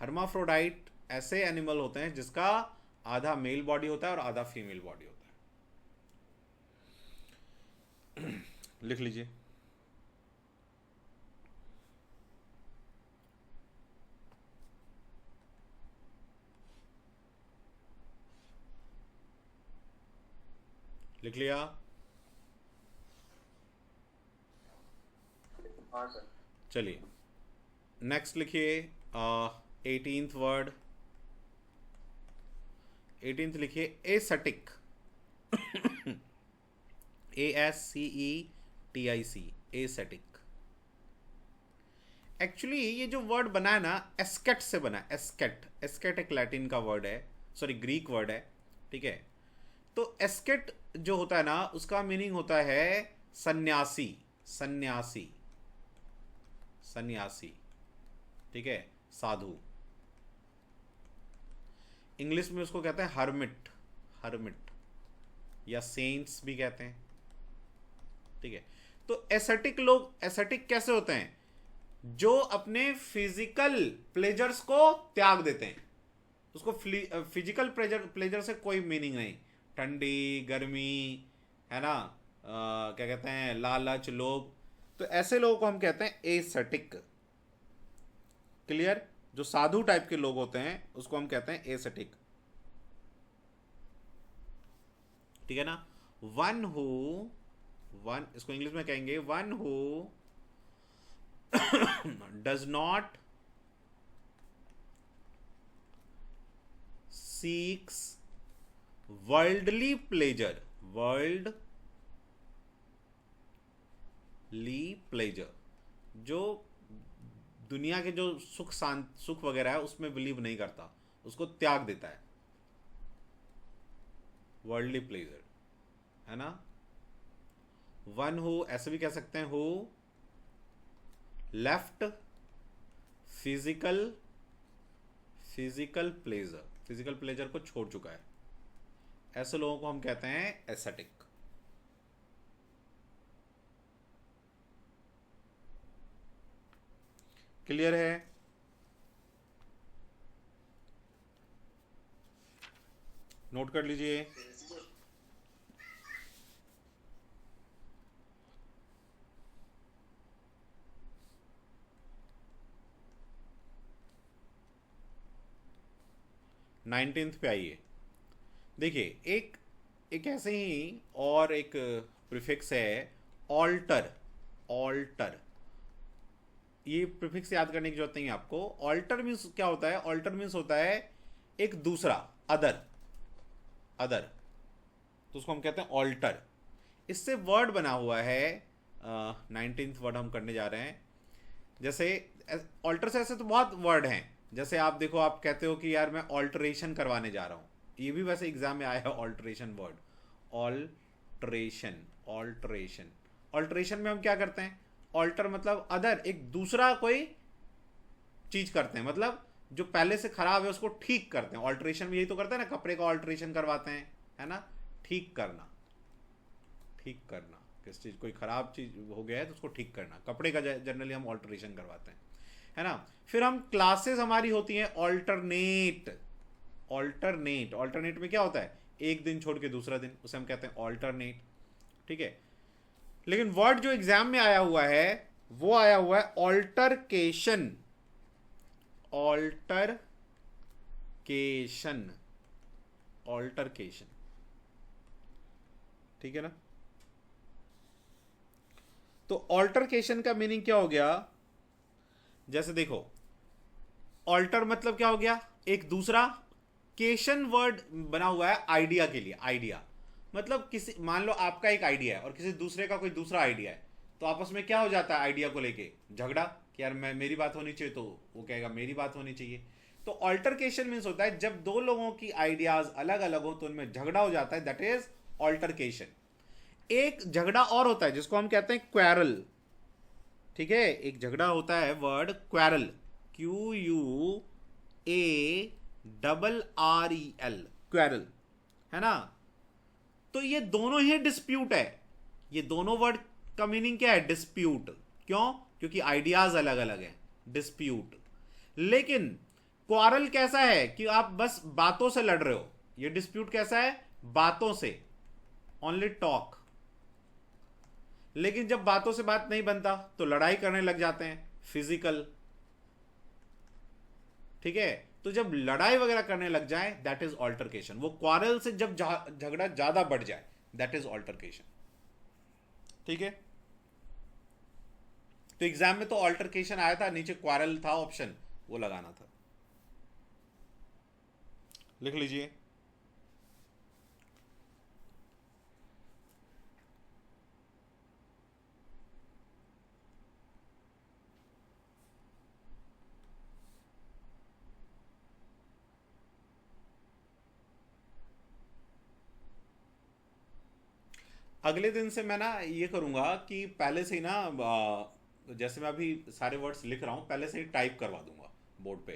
हर्माफ्रोडाइट ऐसे एनिमल होते हैं जिसका आधा मेल बॉडी होता है और आधा फीमेल बॉडी होता है। लिख लीजिए। लिख लिया? हाँ सर। चलिए नेक्स्ट लिखिए। 18th वर्ड, 18th लिखिए एसेटिक, ASCETIC, एसेटिक। एक्चुअली ये जो वर्ड बना है ना, एस्केट से बना है, एस्केट। एस्केट एक लैटिन का वर्ड है, सॉरी ग्रीक वर्ड है, ठीक है। तो एस्केट जो होता है ना, उसका मीनिंग होता है सन्यासी, सन्यासी, सन्यासी, ठीक है, साधु। इंग्लिश में उसको कहते हैं हर्मिट, हर्मिट, या सेंट्स भी कहते हैं, ठीक है। तो एसेटिक लोग, एसेटिक कैसे होते हैं? जो अपने फिजिकल प्लेजर्स को त्याग देते हैं। उसको फिजिकल प्लेजर से कोई मीनिंग नहीं, ठंडी गर्मी, है ना, क्या कहते हैं, लालच, लोभ। तो ऐसे लोगों को हम कहते हैं एसेटिक। क्लियर? जो साधु टाइप के लोग होते हैं उसको हम कहते हैं एसेटिक, ठीक है ना। वन, इसको इंग्लिश में कहेंगे one who does not seek worldly pleasure, worldly pleasure, जो दुनिया के जो सुख वगैरह है उसमें बिलीव नहीं करता, उसको त्याग देता है, वर्ल्डली प्लेजर, है ना। वन हु, ऐसे भी कह सकते हैं, who left physical pleasure, physical pleasure को छोड़ चुका है, ऐसे लोगों को हम कहते हैं एसेटिक। क्लियर है? नोट कर लीजिए। नाइनटीन्थ पे आइए। देखिए एक ऐसे ही और एक प्रीफिक्स है ऑल्टर, ऑल्टर। ये प्रीफिक्स याद करने की जरूरत नहीं है आपको। ऑल्टर मीन्स क्या होता है? ऑल्टर मीन्स होता है एक दूसरा, अदर, अदर, तो उसको हम कहते हैं ऑल्टर। इससे वर्ड बना हुआ है, 19th वर्ड हम करने जा रहे हैं। जैसे ऑल्टर से ऐसे तो बहुत वर्ड हैं, जैसे आप देखो, आप कहते हो कि यार मैं ऑल्टरेशन करवाने जा रहा हूँ, ये भी वैसे एग्जाम में आया है alteration word, alteration, alteration. Alteration में हम क्या करते हैं? ऑल्टर मतलब अदर, एक दूसरा कोई चीज करते हैं, मतलब जो पहले से खराब है उसको ठीक करते हैं। ऑल्टरेशन में यही तो करते हैं ना, कपड़े का ऑल्टरेशन करवाते हैं, है ना, ठीक करना, ठीक करना, किस चीज, कोई खराब चीज हो गया है तो उसको ठीक करना, कपड़े का जनरली हम ऑल्टरेशन करवाते हैं, है ना। फिर हम क्लासेस हमारी होती हैं ऑल्टरनेट, ऑल्टरनेट। ऑल्टरनेट में क्या होता है? एक दिन छोड़ के दूसरा दिन, उसे हम कहते हैं ऑल्टरनेट, ठीक है। लेकिन वर्ड जो एग्जाम में आया हुआ है वो आया हुआ है ऑल्टरकेशन, ऑल्टरकेशन, ऑल्टरकेशन, ठीक है ना। तो ऑल्टरकेशन का मीनिंग क्या हो गया? जैसे देखो, ऑल्टर मतलब क्या हो गया? एक दूसरा, केशन वर्ड बना हुआ है आइडिया के लिए, आइडिया मतलब किसी, मान लो आपका एक आइडिया है और किसी दूसरे का कोई दूसरा आइडिया है, तो आपस में क्या हो जाता है? आइडिया को लेके झगड़ा, कि यार मैं, मेरी बात होनी चाहिए, तो वो कहेगा मेरी बात होनी चाहिए। तो ऑल्टरकेशन मीन्स होता है जब दो लोगों की आइडियाज अलग अलग हो तो उनमें झगड़ा हो जाता है, दैट इज ऑल्टरकेशन। एक झगड़ा और होता है जिसको हम कहते हैं क्वेरल, ठीक है। एक झगड़ा होता है, वर्ड क्वेरल, QUARREL, क्वेरल, है ना। तो ये दोनों ही डिस्प्यूट है, ये दोनों वर्ड का मीनिंग क्या है? डिस्प्यूट। क्यों? क्योंकि आइडियाज अलग अलग हैं, डिस्प्यूट। लेकिन क्वारल कैसा है? कि आप बस बातों से लड़ रहे हो। ये डिस्प्यूट कैसा है? बातों से, ओनली टॉक। लेकिन जब बातों से बात नहीं बनता तो लड़ाई करने लग जाते हैं, फिजिकल, ठीक है। तो जब लड़ाई वगैरह करने लग जाए, दैट इज ऑल्टरकेशन। वो क्वारल से जब झगड़ा ज्यादा बढ़ जाए, दैट इज ऑल्टरकेशन, ठीक है। तो एग्जाम में तो ऑल्टरकेशन आया था, नीचे क्वारल था ऑप्शन, वो लगाना था, लिख लीजिए। अगले दिन से मैं ना ये करूँगा कि पहले से ही ना जैसे मैं अभी सारे वर्ड्स लिख रहा हूँ पहले से ही टाइप करवा दूंगा बोर्ड पे,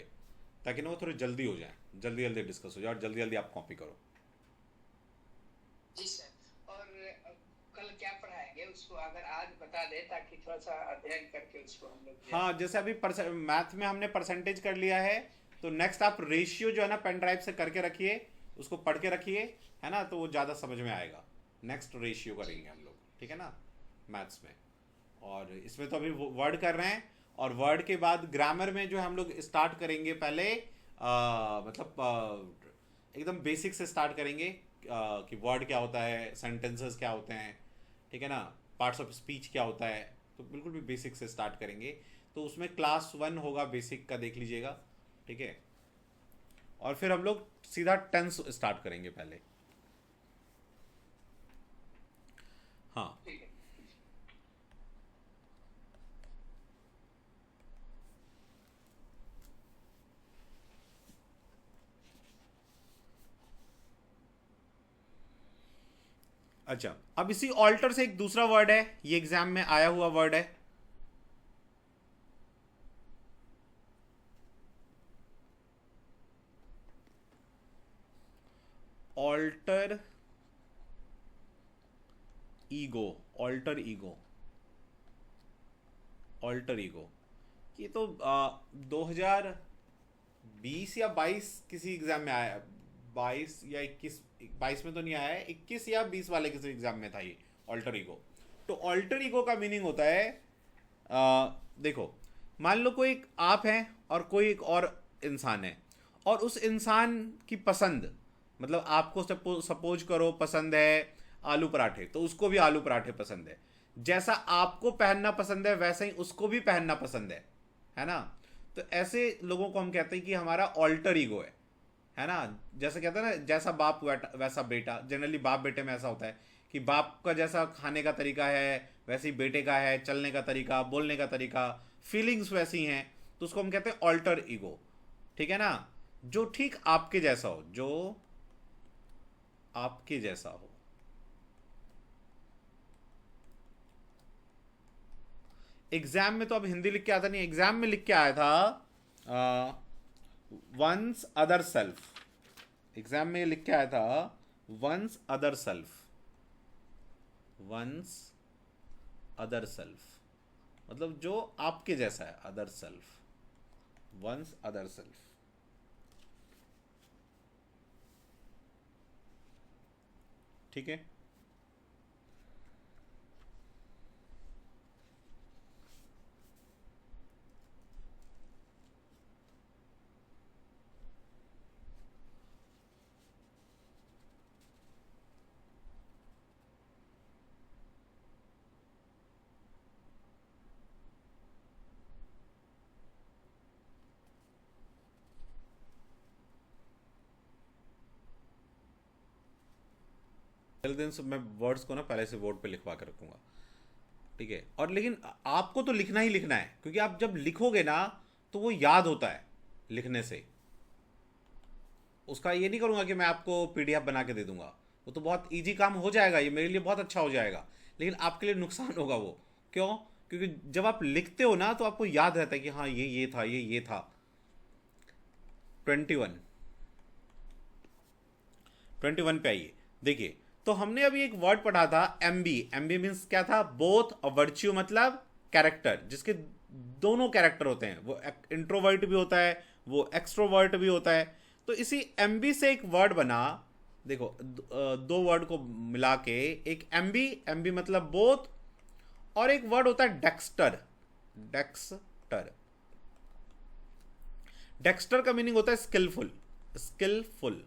ताकि ना वो थोड़े जल्दी हो जाए, जल्दी जल्दी डिस्कस हो जाए और जल्दी जल्दी आप कॉपी करो। जी सर। और कल क्या पढ़ाएंगे उसको अगर आज बता दे, ताकि थोड़ा सा अध्ययन करके उसको हम लोग हाँ, जैसे अभी मैथ में हमने परसेंटेज कर लिया है, तो नेक्स्ट आप रेशियो जो है ना पेन ड्राइव से करके रखिए, उसको पढ़ के रखिए, है ना, तो वो ज़्यादा समझ में आएगा। नेक्स्ट रेशियो करेंगे हम लोग, ठीक है ना, मैथ्स में। और इसमें तो अभी वर्ड कर रहे हैं, और वर्ड के बाद ग्रामर में जो हम लोग स्टार्ट करेंगे पहले मतलब एकदम बेसिक से स्टार्ट करेंगे, कि वर्ड क्या होता है, सेंटेंसेस क्या होते हैं, ठीक है ना, पार्ट्स ऑफ स्पीच क्या होता है, तो बिल्कुल भी बेसिक से स्टार्ट करेंगे। तो उसमें क्लास 1 होगा बेसिक का, देख लीजिएगा, ठीक है। और फिर हम लोग सीधा टेंस स्टार्ट करेंगे पहले। हाँ, ठीक है। अच्छा, अब इसी ऑल्टर से एक दूसरा वर्ड है, ये एग्जाम में आया हुआ वर्ड है, alter ego. Alter ego, alter ego, ये तो 2020 या 22 किसी एग्जाम में आया, 22 या 21, 22 में तो नहीं आया है, 21 या 20 वाले किसी एग्जाम में था ये ऑल्टर ईगो। तो ऑल्टर ईगो का मीनिंग होता है, देखो, मान लो कोई एक आप है और कोई एक और इंसान है, और उस इंसान की पसंद, मतलब आपको सपोज करो पसंद है आलू पराठे, तो उसको भी आलू पराठे पसंद है। जैसा आपको पहनना पसंद है वैसा ही उसको भी पहनना पसंद है ना। तो ऐसे लोगों को हम कहते हैं कि हमारा ऑल्टर ईगो है ना। जैसे कहते हैं ना, जैसा बाप वैसा बेटा, जनरली बाप बेटे में ऐसा होता है कि बाप का जैसा खाने का तरीका है वैसे ही बेटे का है, चलने का तरीका, बोलने का तरीका, फीलिंग्स वैसी हैं, तो उसको हम कहते हैं ऑल्टर ईगो, ठीक है ना। जो ठीक आपके जैसा हो, जो आपके जैसा हो। एग्जाम में तो अब हिंदी लिख के आता नहीं, एग्जाम में लिख के आया था वंस अदर सेल्फ। एग्जाम में लिख के आया था one's other self, one's other self मतलब जो आपके जैसा है, other self, one's other self, ठीक है। अगले दिन से मैं वर्ड्स को ना पहले से बोर्ड पे लिखवा कर रखूंगा, ठीक है। और लेकिन आपको तो लिखना ही लिखना है, क्योंकि आप जब लिखोगे ना तो वो याद होता है लिखने से। उसका ये नहीं करूंगा कि मैं आपको पीडीएफ बना के दे दूंगा, वो तो बहुत इजी काम हो जाएगा, ये मेरे लिए बहुत अच्छा हो जाएगा, लेकिन आपके लिए नुकसान होगा वो। क्यों? क्योंकि जब आप लिखते हो ना तो आपको याद रहता है कि हाँ ये था, ये था। 21, 21 पे आइए, देखिए। तो हमने अभी एक वर्ड पढ़ा था एमबी। एमबी मीन्स क्या था? बोथ अ वर्च्यू, मतलब कैरेक्टर, जिसके दोनों कैरेक्टर होते हैं, वो इंट्रोवर्ट भी होता है, वो एक्सट्रोवर्ट भी होता है। तो इसी एमबी से एक वर्ड बना, देखो, दो वर्ड को मिला के एक एमबी, एमबी मतलब बोथ, और एक वर्ड होता है डेक्स्टर। डेक्स्टर, डेक्स्टर का मीनिंग होता है स्किलफुल, स्किलफुल,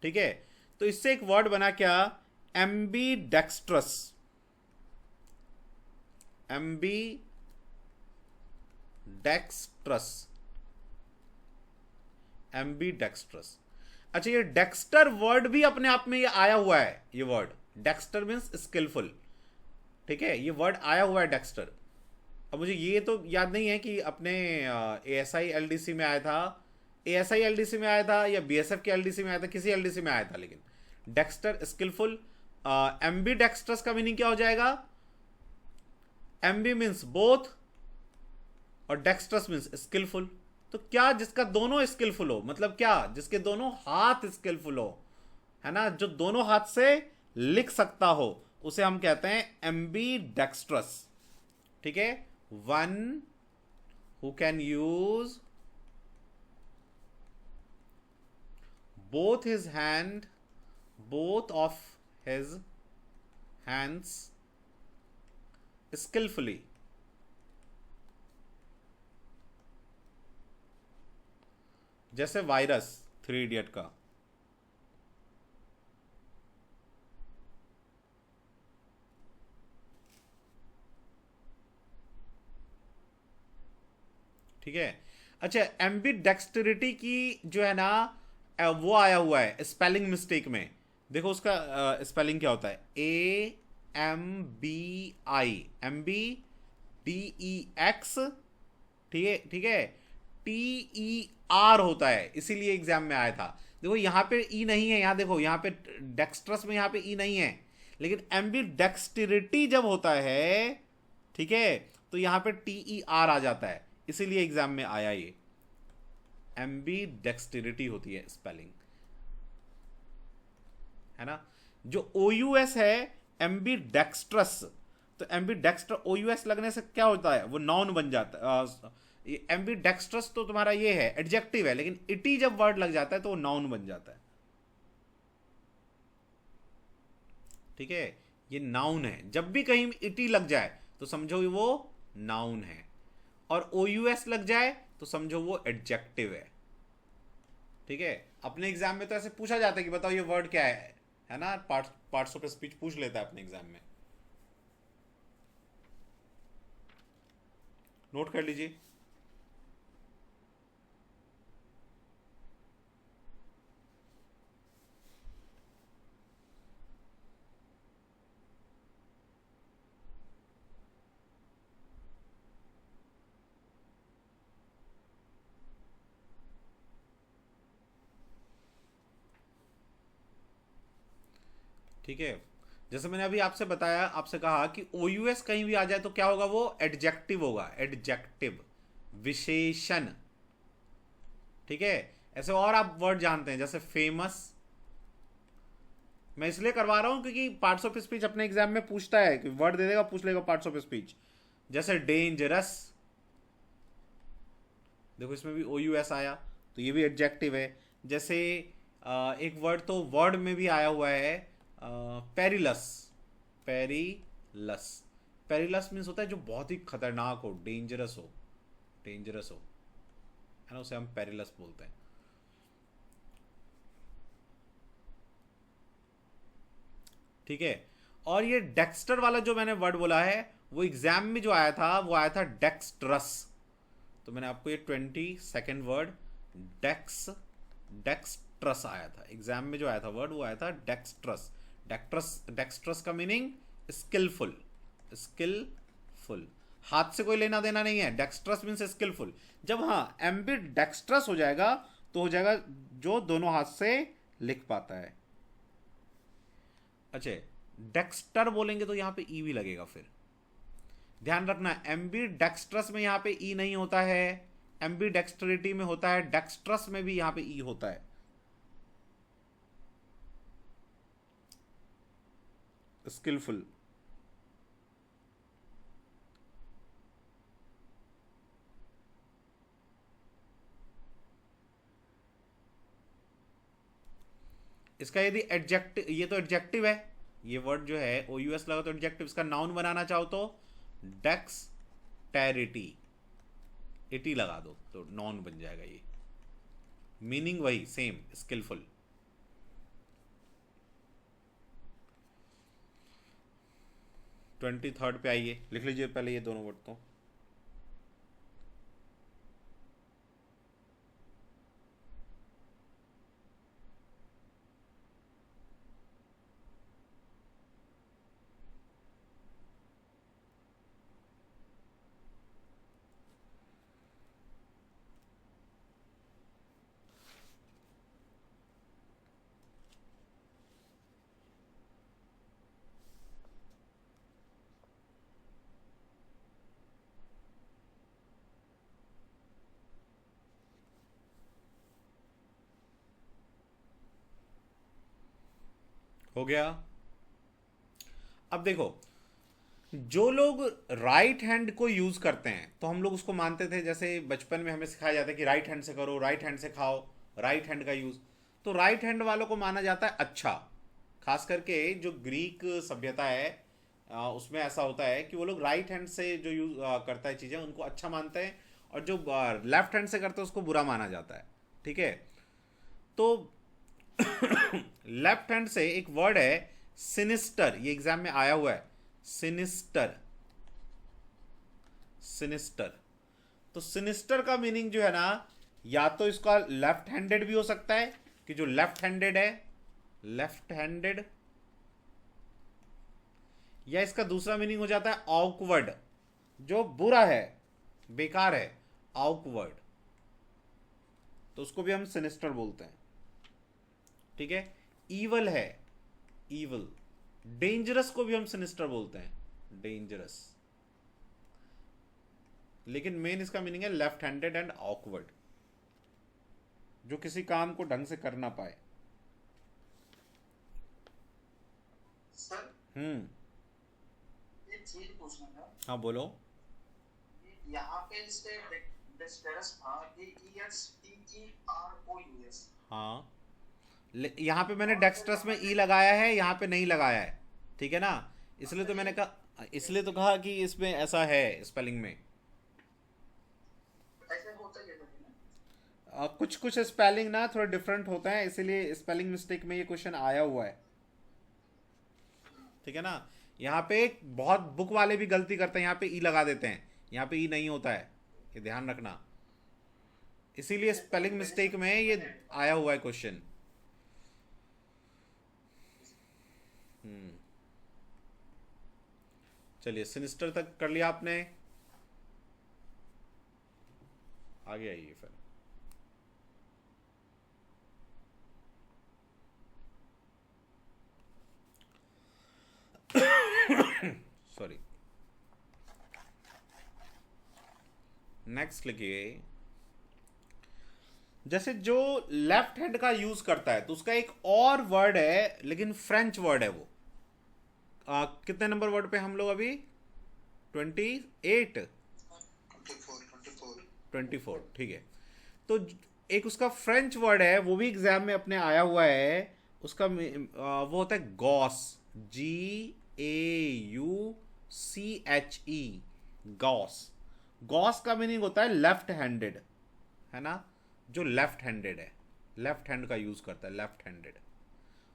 ठीक है। तो इससे एक वर्ड बना क्या? Aamby dextrous, Aamby dextrous, Aamby dextrous. अच्छा, ये डेक्स्टर वर्ड भी अपने आप में ये आया हुआ है, ये वर्ड डेक्स्टर मीन्स स्किलफुल, ठीक है, ये वर्ड आया हुआ है डेक्स्टर। अब मुझे ये तो याद नहीं है कि अपने एएसआई एलडीसी में आया था, एएसआई एलडीसी में आया था या बीएसएफ के एलडीसी में आया था, किसी एलडीसी में आया था, लेकिन डेक्स्टर स्किलफुल। एम्बी डेक्स्ट्रस का मीनिंग क्या हो जाएगा? एम्बी मीन्स बोथ और डेक्स्ट्रस मीन्स स्किलफुल। तो क्या जिसका दोनों स्किलफुल हो, मतलब क्या जिसके दोनों हाथ स्किलफुल हो, है ना, जो दोनों हाथ से लिख सकता हो, उसे हम कहते हैं एम्बी डेक्स्ट्रस। ठीक है, one who can use both his hand both of his hands skillfully। जैसे वायरस, थ्री इडियट का। ठीक है। अच्छा, एम्बी डेक्सटेरिटी की जो है ना, वो आया हुआ है स्पेलिंग मिस्टेक में। देखो उसका स्पेलिंग क्या होता है, AMBI, MBDEX। ठीक है, ठीक है, TER होता है, इसीलिए एग्जाम में आया था। देखो यहाँ पे ई नहीं है, यहाँ देखो, यहाँ पे डेक्स्ट्रस में यहाँ पे ई नहीं है, लेकिन एम्बी डेक्सटेरिटी जब होता है, ठीक है, तो यहाँ पे TER आ जाता है, इसीलिए एग्जाम में आया ये। एम्बी डेक्सटेरिटी होती है स्पेलिंग, है ना। जो OUS है एम्बी डेक्स्ट्रस, तो एम्बी डेक्स्ट्र OUS लगने से क्या होता है, वो नाउन बन जाता है। एम्बी डेक्स्ट्रस तो तुम्हारा ये है एडजेक्टिव है, लेकिन इटी जब वर्ड लग जाता है तो वो नाउन बन जाता है। ठीक है, ये नाउन है, जब भी कहीं इटी लग जाए तो समझो वो नाउन है, और OUS लग जाए तो समझो वो एडजेक्टिव है। ठीक है, अपने एग्जाम में तो ऐसे पूछा जाता है कि बताओ ये वर्ड क्या है ना, पार्ट्स ऑफ स्पीच पूछ लेता है अपने एग्जाम में, नोट कर लीजिए। ठीक है, जैसे मैंने अभी आपसे बताया, आपसे कहा कि OUS कहीं भी आ जाए तो क्या होगा, वो एडजेक्टिव होगा, एडजेक्टिव, विशेषण। ठीक है, ऐसे और आप वर्ड जानते हैं जैसे फेमस। मैं इसलिए करवा रहा हूं क्योंकि पार्ट्स ऑफ स्पीच अपने एग्जाम में पूछता है कि वर्ड दे देगा, पूछ लेगा पार्ट्स ऑफ स्पीच। जैसे डेंजरस, देखो इसमें भी OUS आया, तो ये भी एडजेक्टिव है। जैसे एक वर्ड तो वर्ड में भी आया हुआ है, पेरिलस। पेरिलस, पेरिलस मीन्स होता है जो बहुत ही खतरनाक हो, डेंजरस हो, डेंजरस हो, है ना, उसे हम पेरिलस बोलते हैं। ठीक है, और ये डेक्स्टर वाला जो मैंने वर्ड बोला है, वो एग्जाम में जो आया था वो आया था डेक्स्ट्रस। तो मैंने आपको ये 22nd वर्ड डेक्स डेक्स्ट्रस आया था एग्जाम में, जो आया था वर्ड वो आया था डेक्स्ट्रस। डेक्स्ट्रस का मीनिंग स्किलफुल, स्किलफुल, हाथ से कोई लेना देना नहीं है, डेक्स्ट्रस मीन्स स्किलफुल। जब हाँ एम्बी डेक्स्ट्रस हो जाएगा तो हो जाएगा जो दोनों हाथ से लिख पाता है। अच्छा, डेक्स्टर बोलेंगे तो यहां पे ई भी लगेगा, फिर ध्यान रखना, एम्बी डेक्स्ट्रस में यहां पे ई नहीं होता है, एम्बी डेक्स्टरिटी में होता है, डेक्स्ट्रस में भी यहां पे ई होता है, स्किलफुल। इसका यदि एडजेक्टिव, ये तो एडजेक्टिव है, ये वर्ड जो है OUS लगा तो एडजेक्टिव, इसका नाउन बनाना चाहो तो डेक्सटेरिटी, इटी लगा दो तो नाउन बन जाएगा ये, मीनिंग वही सेम, स्किलफुल। 23rd पे आइए, लिख लीजिए पहले ये दोनों वर्ड तो। हो गया। अब देखो, जो लोग राइट हैंड को यूज करते हैं तो हम लोग उसको मानते थे, जैसे बचपन में हमें सिखाया जाता है कि राइट हैंड से करो, राइट हैंड से खाओ, राइट हैंड का यूज। तो राइट हैंड वालों को माना जाता है अच्छा। खास करके जो ग्रीक सभ्यता है उसमें ऐसा होता है कि वो लोग राइट हैंड से जो यूज करता है चीजें उनको अच्छा मानते हैं, और जो लेफ्ट हैंड से करते हैं उसको बुरा माना जाता है। ठीक है, तो लेफ्ट हैंड से एक वर्ड है सिनिस्टर, ये एग्जाम में आया हुआ है, सिनिस्टर। सिनिस्टर, तो सिनिस्टर का मीनिंग जो है ना, या तो इसका लेफ्ट हैंडेड भी हो सकता है कि जो लेफ्ट हैंडेड है, लेफ्ट हैंडेड, या इसका दूसरा मीनिंग हो जाता है ऑकवर्ड, जो बुरा है, बेकार है, ऑकवर्ड, तो उसको भी हम सिनिस्टर बोलते हैं। ठीक है, ईवल है, ईवल। डेंजरस को भी हम सिनिस्टर बोलते हैं, डेंजरस। लेकिन मेन इसका मीनिंग है लेफ्ट हैंडेड एंड ऑकवर्ड, जो किसी काम को ढंग से कर ना पाए। सर एक चीज पूछना था। हाँ बोलो। यहाँ पे इससे डेक्सटरस था, DEXTEROUS। हाँ, यहाँ पे मैंने डेक्स्ट्रस में ई लगाया है, यहाँ पे नहीं लगाया है। ठीक है ना, इसलिए तो मैंने कहा, इसलिए तो कहा कि इसमें ऐसा है स्पेलिंग में। ऐसे होता है ना? कुछ कुछ स्पेलिंग ना थोड़ा डिफरेंट होता है, इसीलिए स्पेलिंग मिस्टेक में ये क्वेश्चन आया हुआ है। ठीक है ना, यहाँ पे बहुत बुक वाले भी गलती करते हैं, यहाँ पे ई लगा देते हैं, यहाँ पे ई नहीं होता है, ये ध्यान रखना। इसीलिए स्पेलिंग मिस्टेक में ये आया हुआ है क्वेश्चन। चलिए, सिनिस्टर तक कर लिया आपने, आगे आइए फिर। सॉरी, नेक्स्ट लिखिए। जैसे जो लेफ्ट हैंड का यूज करता है तो उसका एक और वर्ड है, लेकिन फ्रेंच वर्ड है वो। कितने नंबर वर्ड पे हम लोग अभी? 28, 24। ठीक है, तो एक उसका फ्रेंच वर्ड है, वो भी एग्जाम में अपने आया हुआ है। उसका वो होता है गॉस, GAUCHE, गॉस। गॉस का मीनिंग होता है लेफ्ट हैंडेड, है ना, जो लेफ्ट हैंडेड है, लेफ्ट हैंड का यूज करता है, लेफ्ट हैंडेड,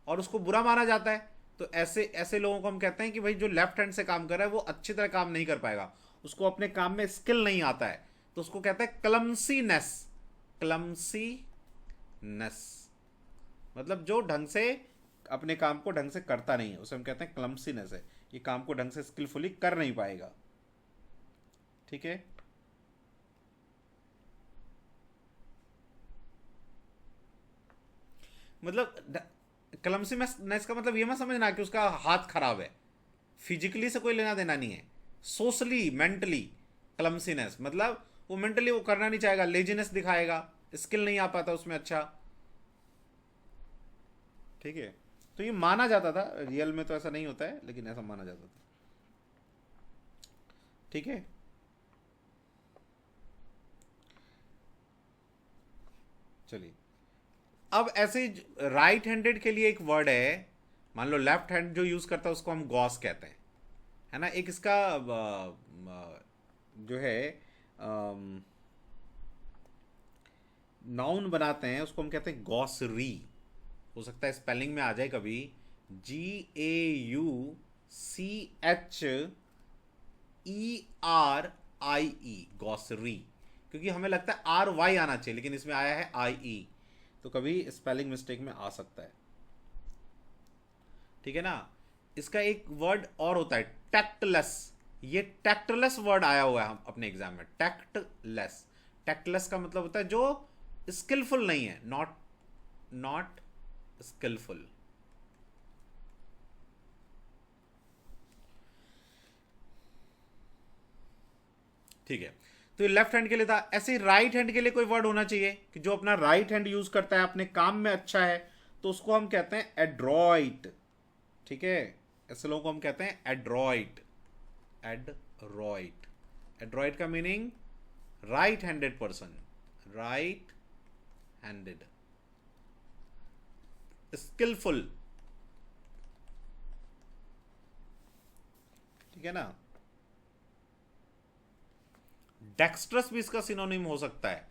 और उसको बुरा माना जाता है। तो ऐसे ऐसे लोगों को हम कहते हैं कि भाई जो लेफ्ट हैंड से काम कर रहा है वो अच्छी तरह काम नहीं कर पाएगा, उसको अपने काम में स्किल नहीं आता है, तो उसको कहते हैं क्लमसीनेस। क्लमसीनेस मतलब जो ढंग से अपने काम को ढंग से करता नहीं है, उसे हम कहते हैं क्लमसीनेस है, ये काम को ढंग से स्किलफुली कर नहीं पाएगा। ठीक है, मतलब क्लमसीनेस का मतलब ये मत समझना कि उसका हाथ खराब है, फिजिकली से कोई लेना देना नहीं है, सोशली मेंटली। क्लमसीनेस मतलब वो मेंटली वो करना नहीं चाहेगा, लेजीनेस दिखाएगा, स्किल नहीं आ पाता उसमें अच्छा। ठीक है, तो ये माना जाता था, रियल में तो ऐसा नहीं होता है, लेकिन ऐसा माना जाता था। ठीक है, चलिए, अब ऐसे राइट हैंडेड के लिए एक वर्ड है, मान लो लेफ्ट हैंड जो यूज करता है उसको हम गॉस कहते हैं, है ना। एक इसका जो है नाउन बनाते हैं, उसको हम कहते हैं गॉसरी। हो सकता है स्पेलिंग में आ जाए कभी, GAUCHERIE, गॉसरी, क्योंकि हमें लगता है RY आना चाहिए, लेकिन इसमें आया है IE, तो कभी स्पेलिंग मिस्टेक में आ सकता है। ठीक है ना, इसका एक वर्ड और होता है टैक्टलेस। ये टैक्टलेस वर्ड आया हुआ है हम अपने एग्जाम में, टैक्टलेस। टैक्टलेस का मतलब होता है जो स्किलफुल नहीं है, नॉट स्किलफुल। ठीक है, तो ये लेफ्ट हैंड के लिए था। ऐसे ही राइट हैंड के लिए कोई वर्ड होना चाहिए कि जो अपना राइट हैंड यूज करता है, अपने काम में अच्छा है, तो उसको हम कहते हैं एड्रॉइट। ठीक है, ऐसे लोगों को हम कहते हैं एड्रॉइट। एड्रॉइट, एड्रॉइट का meaning right handed person, right handed. Skilful, ठीक है ना। डेक्स्ट्रस भी इसका सिनोनिम हो सकता है,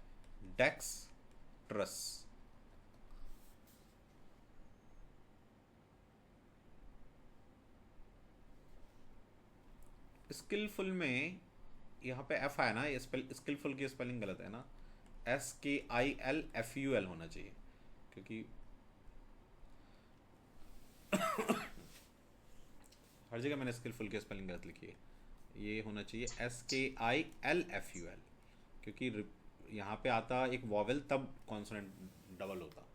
डेक्स्ट्रस। स्किलफुल में यहाँ पे एफ आया ना, ये स्किलफुल की स्पेलिंग गलत है ना, SKILFUL होना चाहिए, क्योंकि हर जगह मैंने स्किलफुल की स्पेलिंग गलत लिखी है। ये होना चाहिए SKILFUL, क्योंकि यहाँ पे आता एक वॉवेल तब कॉन्सोनेंट डबल होता।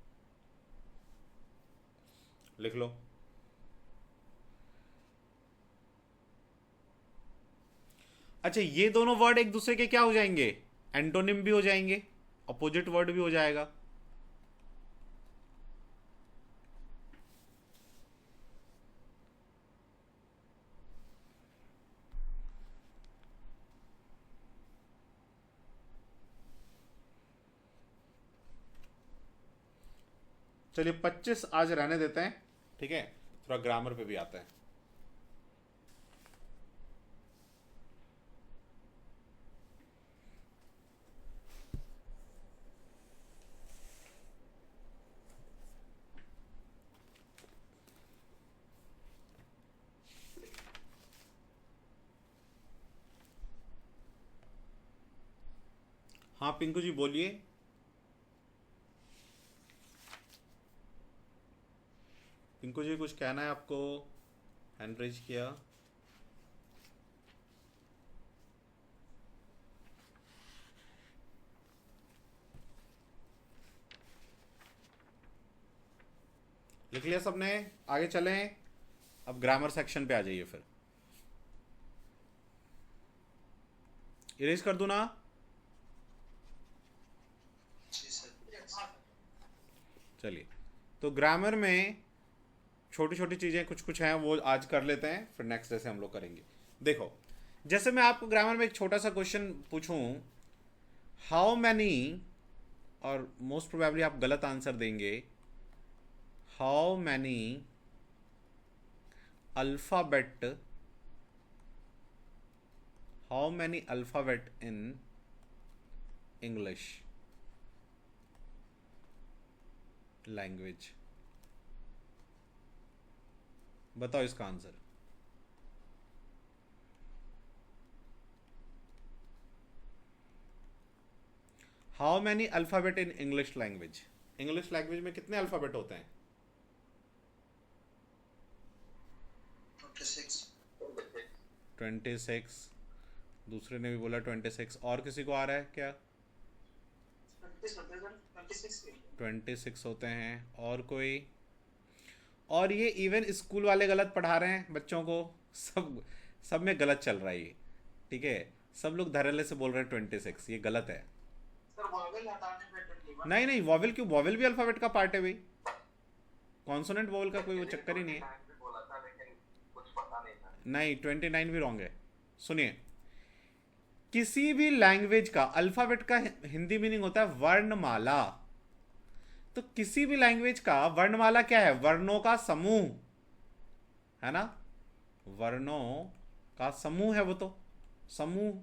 लिख लो। अच्छा, ये दोनों वर्ड एक दूसरे के क्या हो जाएंगे, एंटोनिम भी हो जाएंगे, अपोजिट वर्ड भी हो जाएगा। चलिए 25 आज रहने देते हैं, ठीक है, थोड़ा ग्रामर पे भी आता है। हाँ पिंकू जी बोलिए। पिंकू जी कुछ कहना है आपको, हैंड रेज किया। लिख लिया सबने, आगे चलें। अब ग्रामर सेक्शन पे आ जाइए फिर। इरेज कर दूं ना? चलिए, तो ग्रामर में छोटी छोटी चीज़ें कुछ कुछ हैं, वो आज कर लेते हैं, फिर नेक्स्ट डे से हम लोग करेंगे। देखो, जैसे मैं आपको ग्रामर में एक छोटा सा क्वेश्चन पूछूं, हाउ मैनी, और मोस्ट प्रोबेबली आप गलत आंसर देंगे, how many alphabet, how many alphabet in English language, बताओ इसका answer. How many alphabet in English language, English language में कितने अल्फ़ाबेट होते हैं? 26। दूसरे ने भी बोला 26, और किसी को आ रहा है क्या? 26 होते हैं, और कोई? और ये इवन स्कूल वाले गलत पढ़ा रहे हैं बच्चों को, सब में गलत चल रहा है ये, ठीक है। सब लोग धड़ल्ले से बोल रहे हैं 26, ये गलत है। नहीं नहीं, वॉवेल क्यों, वॉवेल भी अल्फ़ाबेट का पार्ट है भाई, कॉन्सोनेंट वॉवेल का कोई वो चक्कर ही नहीं है। नहीं, 29 भी रॉन्ग है। सुनिए, किसी भी लैंग्वेज का अल्फ़ाबेट का हिंदी मीनिंग होता है वर्णमाला। तो किसी भी लैंग्वेज का वर्णमाला क्या है? वर्णों का समूह, है ना, वर्णों का समूह है वो, तो समूह।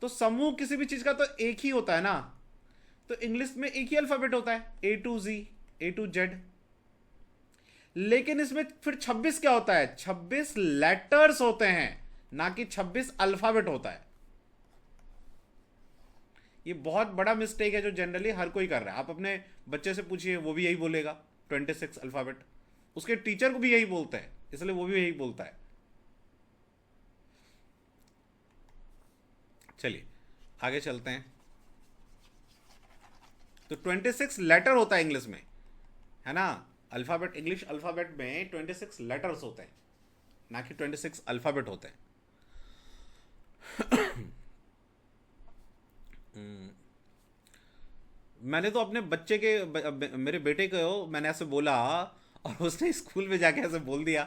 तो समूह किसी भी चीज का तो एक ही होता है ना, तो इंग्लिश में एक ही अल्फाबेट होता है, A to Z, A to Z। लेकिन इसमें फिर 26 क्या होता है? 26 लेटर्स होते हैं, ना कि 26 अल्फाबेट होता है। ये बहुत बड़ा मिस्टेक है जो जनरली हर कोई कर रहा है। आप अपने बच्चे से पूछिए, वो भी यही बोलेगा 26 अल्फाबेट। उसके टीचर को भी यही बोलते हैं, इसलिए वो भी यही बोलता है। चलिए आगे चलते हैं। तो 26 लेटर होता है इंग्लिश में, है ना, अल्फाबेट, इंग्लिश अल्फाबेट में 26 लेटर्स होते हैं, ना कि 26 अल्फाबेट होते हैं। मैंने तो अपने बच्चे के मेरे बेटे को मैंने ऐसे बोला, और उसने स्कूल में जाके ऐसे बोल दिया,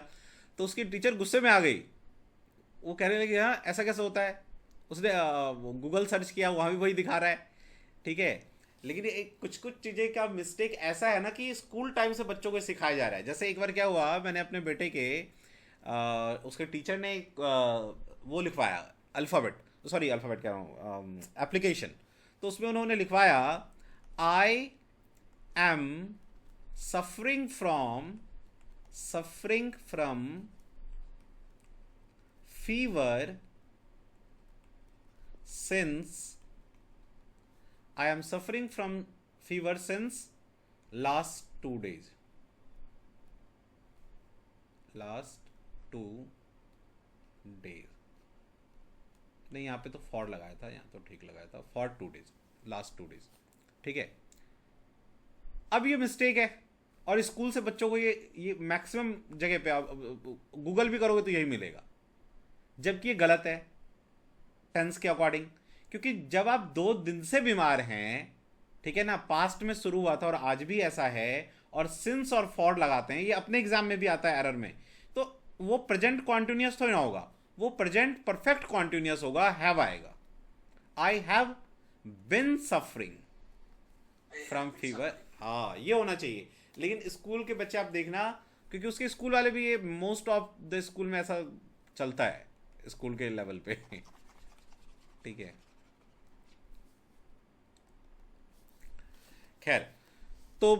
तो उसकी टीचर गुस्से में आ गई। वो कहने लगी हाँ ऐसा कैसे होता है। उसने गूगल सर्च किया, वहाँ भी वही दिखा रहा है। ठीक है। लेकिन एक कुछ कुछ चीज़ें का मिस्टेक ऐसा है ना कि स्कूल टाइम से बच्चों को सिखाया जा रहा है। जैसे एक बार क्या हुआ, मैंने अपने बेटे के उसके टीचर ने एक वो लिखवाया, अल्फ़ाबेट, सॉरी अल्फ़ाबेट कह रहा हूँ, एप्लीकेशन। तो उसमें उन्होंने लिखवाया, I am suffering from fever since I am suffering from fever since last 2 days. Last 2 days. नहीं, यहाँ पे तो फॉर लगाया था, यहाँ तो ठीक लगाया था, फॉर 2 days, लास्ट 2 days। ठीक है। अब ये मिस्टेक है, और स्कूल से बच्चों को ये मैक्सिमम जगह पे आप गूगल भी करोगे तो यही मिलेगा, जबकि ये गलत है टेंस के अकॉर्डिंग। क्योंकि जब आप 2 दिन से बीमार हैं, ठीक है ना, पास्ट में शुरू हुआ था और आज भी ऐसा है, और सिंस और फॉर लगाते हैं, ये अपने एग्जाम में भी आता है एरर में, तो वो प्रेजेंट कॉन्टिन्यूस थोड़ी ना होगा, वो प्रेजेंट परफेक्ट कॉन्टिन्यूस होगा, हैव आएगा। I have been suffering from fever, हाँ ये होना चाहिए। लेकिन स्कूल के बच्चे आप देखना, क्योंकि उसके स्कूल वाले भी, ये मोस्ट ऑफ द स्कूल में ऐसा चलता है, स्कूल के लेवल पे। ठीक है। खैर, तो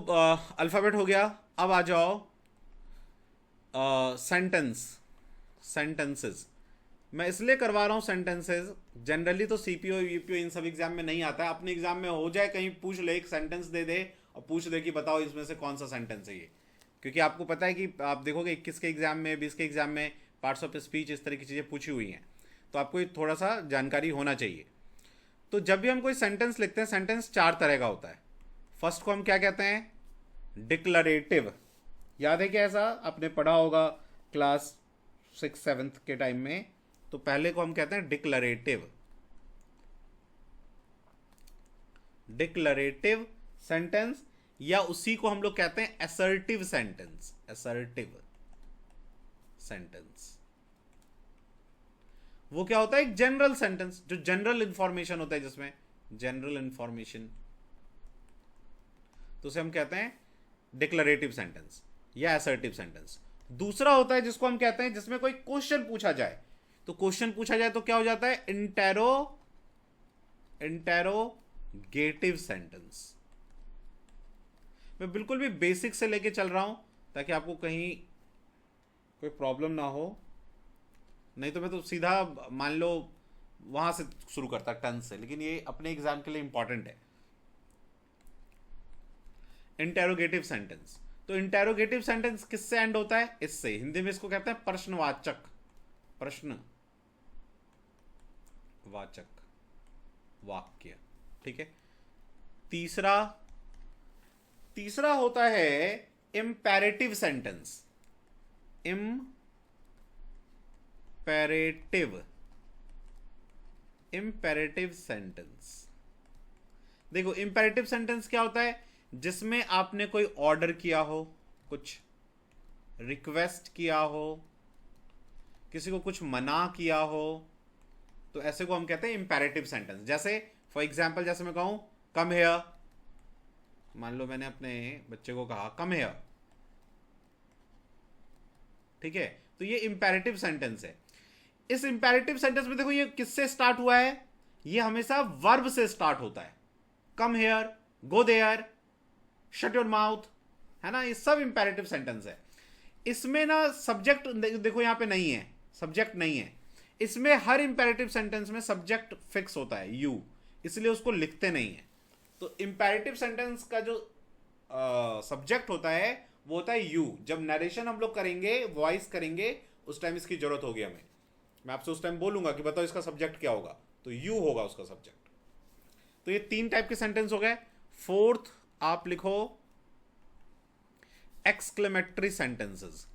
अल्फ़ाबेट हो गया। अब आ जाओ सेंटेंसेस। मैं इसलिए करवा रहा हूँ सेंटेंसेस, जनरली तो सीपीओ यूपीओ इन सब एग्जाम में नहीं आता है। अपने एग्जाम में हो जाए, कहीं पूछ ले, एक सेंटेंस दे दे और पूछ दे कि बताओ इसमें से कौन सा सेंटेंस है ये। क्योंकि आपको पता है कि आप देखोगे 21 के एग्जाम में, 20 के एग्जाम में पार्ट्स ऑफ स्पीच इस तरह की चीज़ें पूछी हुई हैं, तो आपको थोड़ा सा जानकारी होना चाहिए। तो जब भी हम कोई सेंटेंस लिखते हैं, सेंटेंस 4 तरह का होता है। फर्स्ट को हम क्या कहते हैं? डिक्लरेटिव। याद है क्या? ऐसा आपने पढ़ा होगा क्लास 6-7 के टाइम में। तो पहले को हम कहते हैं डिक्लरेटिव। डिक्लरेटिव सेंटेंस, या उसी को हम लोग कहते हैं असर्टिव सेंटेंस। असर्टिव सेंटेंस वो क्या होता है? एक जनरल सेंटेंस, जो जनरल इंफॉर्मेशन होता है, जिसमें जनरल इंफॉर्मेशन, तो उसे हम कहते हैं डिक्लरेटिव सेंटेंस या असर्टिव सेंटेंस। दूसरा होता है जिसको हम कहते हैं, जिसमें कोई क्वेश्चन पूछा जाए। तो क्वेश्चन पूछा जाए तो क्या हो जाता है? Interrogative sentence. मैं बिल्कुल भी बेसिक से लेके चल रहा हूं ताकि आपको कहीं कोई प्रॉब्लम ना हो, नहीं तो मैं तो सीधा मान लो वहां से शुरू करता टन से, लेकिन ये अपने एग्जाम के लिए इंपॉर्टेंट है। इंटेरोगेटिव सेंटेंस, तो इंटेरोगेटिव सेंटेंस किससे एंड होता है? इससे। हिंदी में इसको कहते हैं प्रश्नवाचक, प्रश्नवाचक वाक्य। ठीक है। तीसरा होता है इंपेरेटिव सेंटेंस। Imperative sentence. देखो, इंपेरेटिव सेंटेंस क्या होता है? जिसमें आपने कोई ऑर्डर किया हो, कुछ रिक्वेस्ट किया हो, किसी को कुछ मना किया हो, तो ऐसे को हम कहते हैं इंपेरेटिव सेंटेंस। जैसे फॉर एग्जाम्पल, जैसे मैं कहूं कम हेयर, मान लो मैंने अपने बच्चे को कहा कम हेयर, ठीक है, तो ये इंपेरेटिव सेंटेंस है। इस इंपेरेटिव सेंटेंस में देखो, ये किससे स्टार्ट हुआ है? ये हमेशा वर्ब से स्टार्ट होता है। Come here, go there, shut your mouth, है ना, ये सब इंपेरेटिव सेंटेंस है। इसमें ना सब्जेक्ट देखो यहां पे नहीं है, सब्जेक्ट नहीं है इसमें। हर इंपेरेटिव सेंटेंस में सब्जेक्ट फिक्स होता है, यू, इसलिए उसको लिखते नहीं है। तो इंपेरेटिव सेंटेंस का जो सब्जेक्ट होता है वो होता है यू। जब नरेशन हम लोग करेंगे, वॉइस करेंगे, उस टाइम इसकी जरूरत होगी हमें। मैं आपसे उस टाइम बोलूंगा कि बताओ इसका सब्जेक्ट क्या होगा, तो यू होगा उसका सब्जेक्ट। तो ये 3 टाइप के सेंटेंस हो गए। फोर्थ आप लिखो एक्सक्लेमेटरी सेंटेंसेस।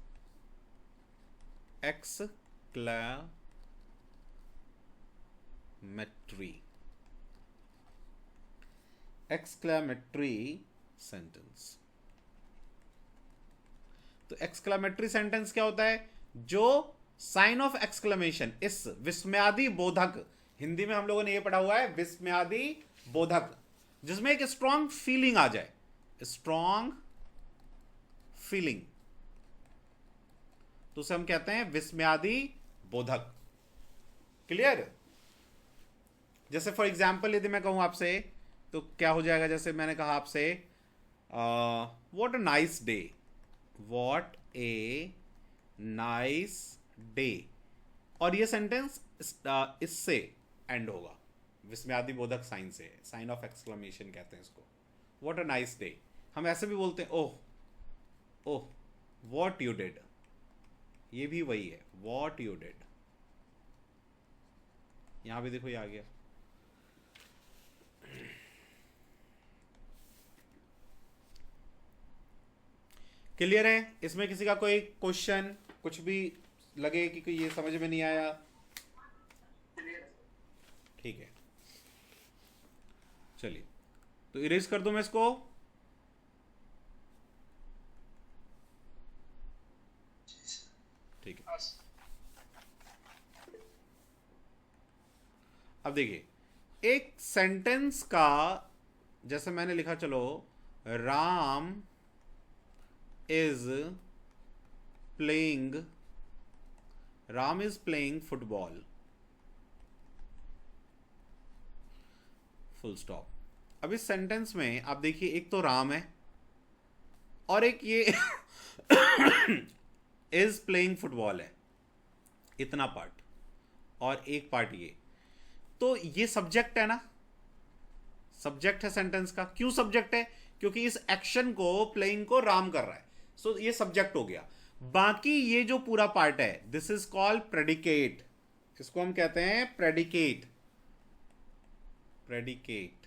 Exclamatory sentence. तो एक्सक्लेमेटरी सेंटेंस क्या होता है? जो साइन ऑफ एक्सक्लेमेशन, इस विस्मयादि बोधक, हिंदी में हम लोगों ने ये पढ़ा हुआ है विस्मयादि बोधक, जिसमें एक स्ट्रॉन्ग फीलिंग आ जाए, स्ट्रॉन्ग फीलिंग, तो उसे हम कहते हैं विस्मयादि बोधक। क्लियर? जैसे फॉर एग्जाम्पल यदि मैं कहूं आपसे, तो क्या हो जाएगा? जैसे मैंने कहा आपसे what a nice day, what a nice day, और ये सेंटेंस इससे एंड होगा, विस्मयादि बोधक साइन से, साइन ऑफ एक्सक्लेमेशन कहते हैं इसको, व्हाट अ नाइस डे। हम ऐसे भी बोलते हैं ओह, ओह व्हाट यू डिड, ये भी वही है, व्हाट यू डिड। यहां भी देखो ये आ गया। क्लियर है? इसमें किसी का कोई क्वेश्चन, कुछ भी लगे कि कोई ये समझ में नहीं आया? ठीक है, चलिए तो इरेज कर दूं मैं इसको। ठीक है, अब देखिए एक सेंटेंस का, जैसे मैंने लिखा, चलो Ram is playing, Ram is playing football, full stop. अब इस सेंटेंस में आप देखिए एक तो राम है और एक ये इज प्लेइंग फुटबॉल है, इतना पार्ट, और एक पार्ट ये, तो ये सब्जेक्ट है ना, सब्जेक्ट है सेंटेंस का। क्यों सब्जेक्ट है? क्योंकि इस एक्शन को, प्लेइंग को राम कर रहा है, सो ये सब्जेक्ट हो गया। बाकी ये जो पूरा पार्ट है, दिस इज कॉल्ड प्रेडिकेट, इसको हम कहते हैं प्रेडिकेट, प्रेडिकेट।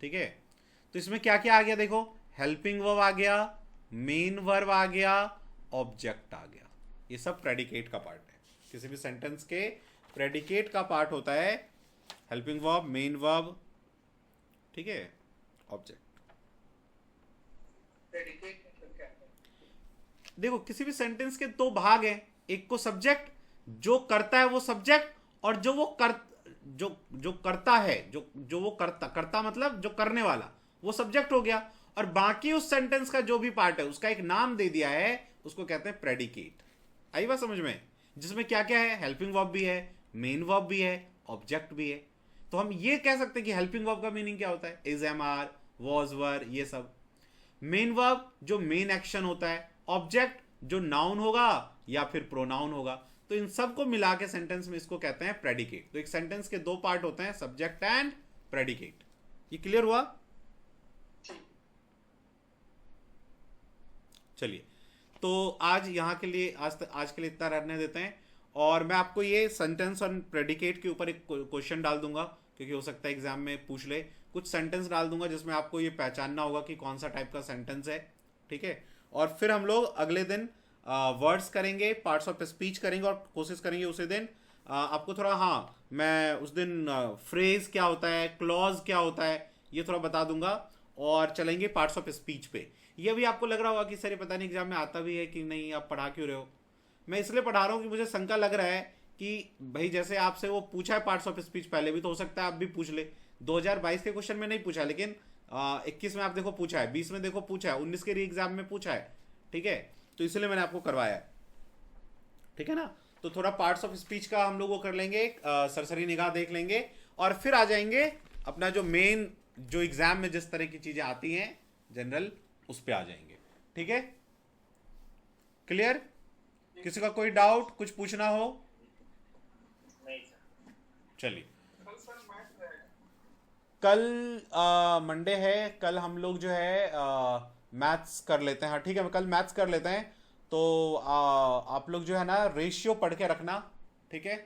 ठीक है, तो इसमें क्या क्या आ गया देखो, हेल्पिंग वर्ब आ गया, मेन वर्ब आ गया, ऑब्जेक्ट आ गया, ये सब प्रेडिकेट का पार्ट है। किसी भी सेंटेंस के प्रेडिकेट का पार्ट होता है हेल्पिंग वर्ब, मेन वर्ब, ठीक है, ऑब्जेक्ट। देखो किसी भी सेंटेंस के दो भाग हैं, एक को सब्जेक्ट, जो करता है वो सब्जेक्ट, और जो वो जो करता है, जो वो करता मतलब जो करने वाला, वो सब्जेक्ट हो गया। और बाकी उस सेंटेंस का जो भी पार्ट है उसका एक नाम दे दिया है, उसको कहते हैं प्रेडिकेट। आई बात समझ में? जिसमें क्या क्या है, हेल्पिंग वर्ब भी है, मेन वर्ब भी है, ऑब्जेक्ट भी है। तो हम ये कह सकते हैं कि हेल्पिंग वर्ब का मीनिंग क्या होता है, इज, एम, आर, वॉज, वर, ये सब। मेन वर्ब जो मेन एक्शन होता है, ऑब्जेक्ट जो नाउन होगा या फिर प्रोनाउन होगा। तो इन सब को मिला के सेंटेंस में इसको कहते हैं प्रेडिकेट। तो एक सेंटेंस के दो पार्ट होते हैं, सब्जेक्ट एंड प्रेडिकेट। ये क्लियर हुआ? चलिए, तो आज यहां के लिए, आज के लिए इतना रहने देते हैं, और मैं आपको ये सेंटेंस और प्रेडिकेट के ऊपर एक क्वेश्चन डाल दूंगा, क्योंकि हो सकता है एग्जाम में पूछ ले। कुछ सेंटेंस डाल दूंगा जिसमें आपको ये पहचानना होगा कि कौन सा टाइप का सेंटेंस है, ठीक है। और फिर हम लोग अगले दिन वर्ड्स करेंगे, पार्ट्स ऑफ स्पीच करेंगे, और कोशिश करेंगे उसी दिन आपको थोड़ा, हाँ मैं उस दिन फ्रेज क्या होता है, क्लॉज क्या होता है, ये थोड़ा बता दूंगा, और चलेंगे पार्ट्स ऑफ स्पीच पे। ये भी आपको लग रहा होगा कि सर ये पता नहीं एग्जाम में आता भी है कि नहीं, आप पढ़ा क्यों रहे हो। मैं इसलिए पढ़ा रहा हूँ कि मुझे शंका लग रहा है कि भाई जैसे आपसे वो पूछा है पार्ट्स ऑफ स्पीच पहले भी, तो हो सकता है आप भी पूछ ले। 2022 के क्वेश्चन में नहीं पूछा, लेकिन 21 में आप देखो पूछा है, 20 में देखो पूछा है, 19 के री एग्जाम में पूछा है, ठीक है। तो इसलिए मैंने आपको करवाया है, ठीक है ना। तो थोड़ा पार्ट्स ऑफ स्पीच का हम लोग वो कर लेंगे, सरसरी निगाह देख लेंगे, और फिर आ जाएंगे अपना जो मेन, जो एग्जाम में जिस तरह की चीजें आती हैं जनरल, उस पर आ जाएंगे, ठीक है। क्लियर? किसी का कोई डाउट, कुछ पूछना हो? चलिए, कल मंडे है, कल हम लोग जो है मैथ्स कर लेते हैं। हाँ ठीक है, कल मैथ्स कर लेते हैं। तो आप लोग जो है ना रेशियो पढ़ के रखना, ठीक है,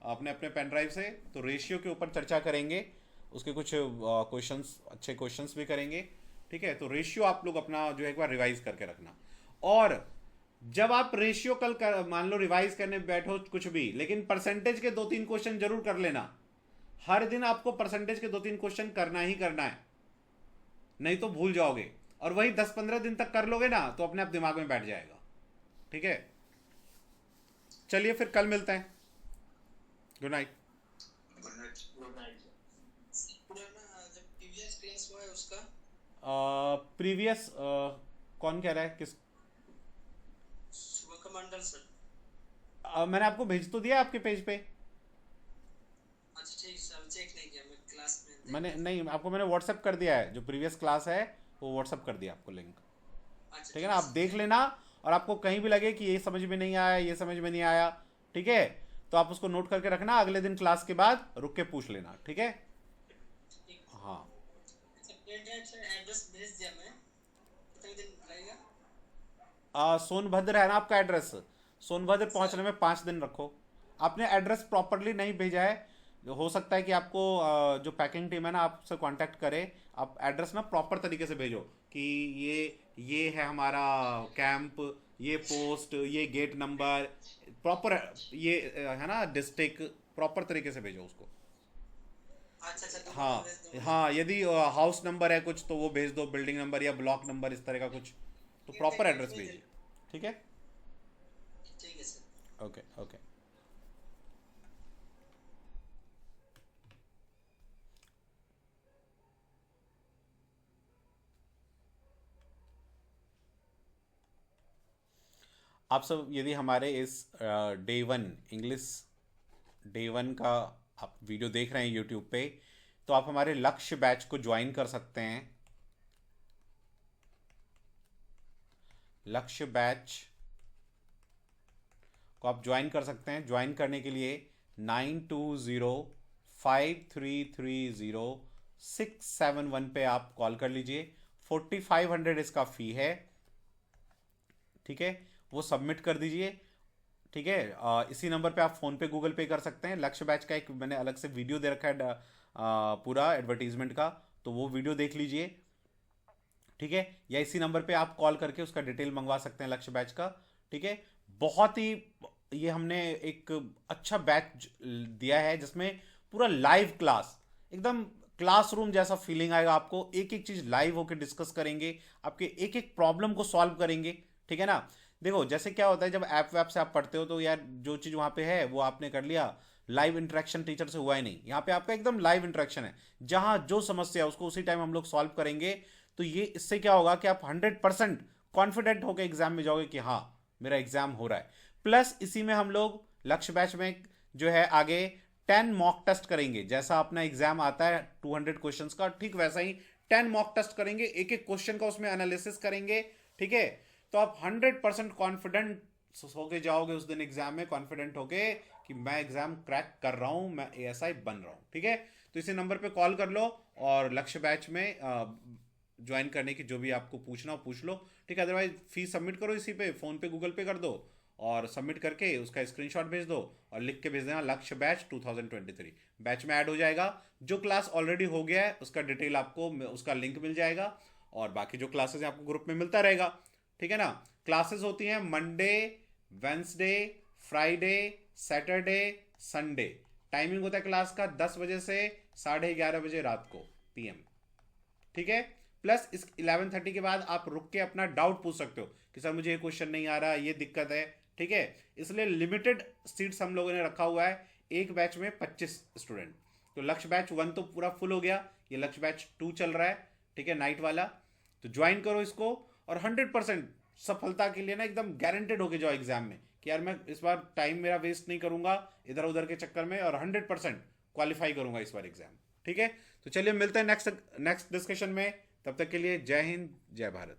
अपने अपने पेन ड्राइव से। तो रेशियो के ऊपर चर्चा करेंगे, उसके कुछ क्वेश्चंस, अच्छे क्वेश्चंस भी करेंगे, ठीक है। तो रेशियो आप लोग अपना जो है एक बार रिवाइज करके रखना। और जब आप रेशियो कल मान लो रिवाइज करने बैठो कुछ भी, लेकिन परसेंटेज के 2-3 क्वेश्चन जरूर कर लेना। हर दिन आपको परसेंटेज के 2-3 क्वेश्चन करना ही करना है, नहीं तो भूल जाओगे। और वही 10-15 दिन तक कर लोगे ना तो अपने आप दिमाग में बैठ जाएगा। ठीक है, चलिए फिर कल मिलते हैं। Good night. Good night. पुराना जब प्रीवियस क्लास हुआ है उसका प्रीवियस कौन कह रहा है, किस? सुबह का मंडल सर। मैंने आपको भेज तो दिया आपके पेज पे। अच्छा ठीक सर, चेक नहीं किया मैं क्लास में। मैंने नहीं, आपको मैंने व्हाट्सएप कर दिया है, जो प्रीवियस क्लास है वो व्हाट्सएप कर दिया आपको लिंक। अच्छा ठीक है ना, आप देख लेना, और आपको कहीं भी लगे कि ये समझ में नहीं आया, ये समझ में नहीं आया, ठीक है, तो आप उसको नोट करके रखना, अगले दिन क्लास के बाद रुक के पूछ लेना। ठीक है, हाँ। एड्रेस भेज दिया मैं, कितने दिन लगेगा? सोनभद्र है ना आपका एड्रेस? सोनभद्र पहुंचने में 5 दिन रखो। आपने एड्रेस प्रॉपरली नहीं भेजा है, हो सकता है कि आपको जो पैकिंग टीम है ना आपसे कांटेक्ट करे। आप एड्रेस ना प्रॉपर तरीके से भेजो कि ये है हमारा कैंप, ये पोस्ट, ये गेट नंबर, प्रॉपर ये है ना डिस्ट्रिक्ट, प्रॉपर तरीके से भेजो उसको। अच्छा अच्छा, हाँ भेज दूंगा। हाँ, यदि हाउस नंबर है कुछ तो वो भेज दो, बिल्डिंग नंबर या ब्लॉक नंबर इस तरह का कुछ, तो प्रॉपर एड्रेस भेजिए। ठीक है, ठीक है सर। Okay okay. आप सब यदि हमारे इस डे 1 इंग्लिश डे 1 का आप वीडियो देख रहे हैं यूट्यूब पे, तो आप हमारे लक्ष्य बैच को ज्वाइन कर सकते हैं। लक्ष्य बैच को आप ज्वाइन कर सकते हैं। ज्वाइन करने के लिए 9205330671 पे आप कॉल कर लीजिए। 4500 इसका फ़ी है। ठीक है, वो सबमिट कर दीजिए। ठीक है, इसी नंबर पे आप फ़ोन पे गूगल पे कर सकते हैं। लक्ष्य बैच का एक मैंने अलग से वीडियो दे रखा है पूरा एडवर्टीजमेंट का, तो वो वीडियो देख लीजिए। ठीक है, या इसी नंबर पे आप कॉल करके उसका डिटेल मंगवा सकते हैं लक्ष्य बैच का। ठीक है, बहुत ही ये हमने एक अच्छा बैच दिया है जिसमें पूरा लाइव क्लास, एकदम क्लासरूम जैसा फीलिंग आएगा आपको। एक एक चीज़ लाइव होकर डिस्कस करेंगे, आपके एक एक प्रॉब्लम को सॉल्व करेंगे। ठीक है ना, देखो जैसे क्या होता है जब ऐप वैप से आप पढ़ते हो तो यार जो चीज़ वहाँ पे है वो आपने कर लिया, लाइव इंटरेक्शन टीचर से हुआ ही नहीं। यहाँ पे आपका एकदम लाइव इंटरेक्शन है, जहाँ जो समस्या है उसको उसी टाइम हम लोग सॉल्व करेंगे। तो ये इससे क्या होगा कि आप 100% कॉन्फिडेंट होकर एग्जाम में जाओगे कि हाँ मेरा एग्जाम हो रहा है। प्लस इसी में हम लोग लक्ष्य बैच में जो है आगे 10 मॉक टेस्ट करेंगे। जैसा अपना एग्जाम आता है 200 क्वेश्चंस का, ठीक वैसा ही 10 मॉक टेस्ट करेंगे, एक एक क्वेश्चन का उसमें एनालिसिस करेंगे। ठीक है, तो आप 100% कॉन्फिडेंट होके जाओगे उस दिन एग्जाम में, कॉन्फिडेंट होके कि मैं एग्जाम क्रैक कर रहा हूं, मैं एएसआई बन रहा हूं। ठीक है, तो इसी नंबर पे कॉल कर लो और लक्ष्य बैच में ज्वाइन करने की जो भी आपको पूछना हो पूछ लो। ठीक है, अदरवाइज फीस सबमिट करो इसी पे, फ़ोन पे गूगल पे कर दो और सबमिट करके उसका स्क्रीनशॉट भेज दो और लिख के भेज देना लक्ष्य बैच 2023। बैच में ऐड हो जाएगा। जो क्लास ऑलरेडी हो गया है उसका डिटेल आपको, उसका लिंक मिल जाएगा, और बाकी जो क्लासेस हैं आपको ग्रुप में मिलता रहेगा। ठीक है ना, क्लासेस होती हैं Monday, Wednesday, Friday, Saturday, Sunday. Timing होता है क्लास का 10 बजे से 11:30 बजे रात को PM। ठीक है, प्लस इस 11:30 के बाद आप रुक के अपना डाउट पूछ सकते हो कि सर मुझे ये क्वेश्चन नहीं आ रहा, ये दिक्कत है। ठीक है, इसलिए लिमिटेड सीट्स हम लोगों ने रखा हुआ है, एक बैच में 25 स्टूडेंट। तो लक्ष्य बैच 1 तो पूरा फुल हो गया, ये लक्ष्य बैच 2 चल रहा है। ठीक है, नाइट वाला। तो ज्वाइन करो इसको और 100% सफलता के लिए ना एकदम गारंटेड होके जाओ एग्जाम में कि यार मैं इस बार टाइम मेरा वेस्ट नहीं करूंगा इधर उधर के चक्कर में, और 100% क्वालिफाई करूंगा इस बार एग्जाम। ठीक है, तो चलिए मिलते हैं नेक्स्ट डिस्कशन में। तब तक के लिए जय हिंद, जय भारत।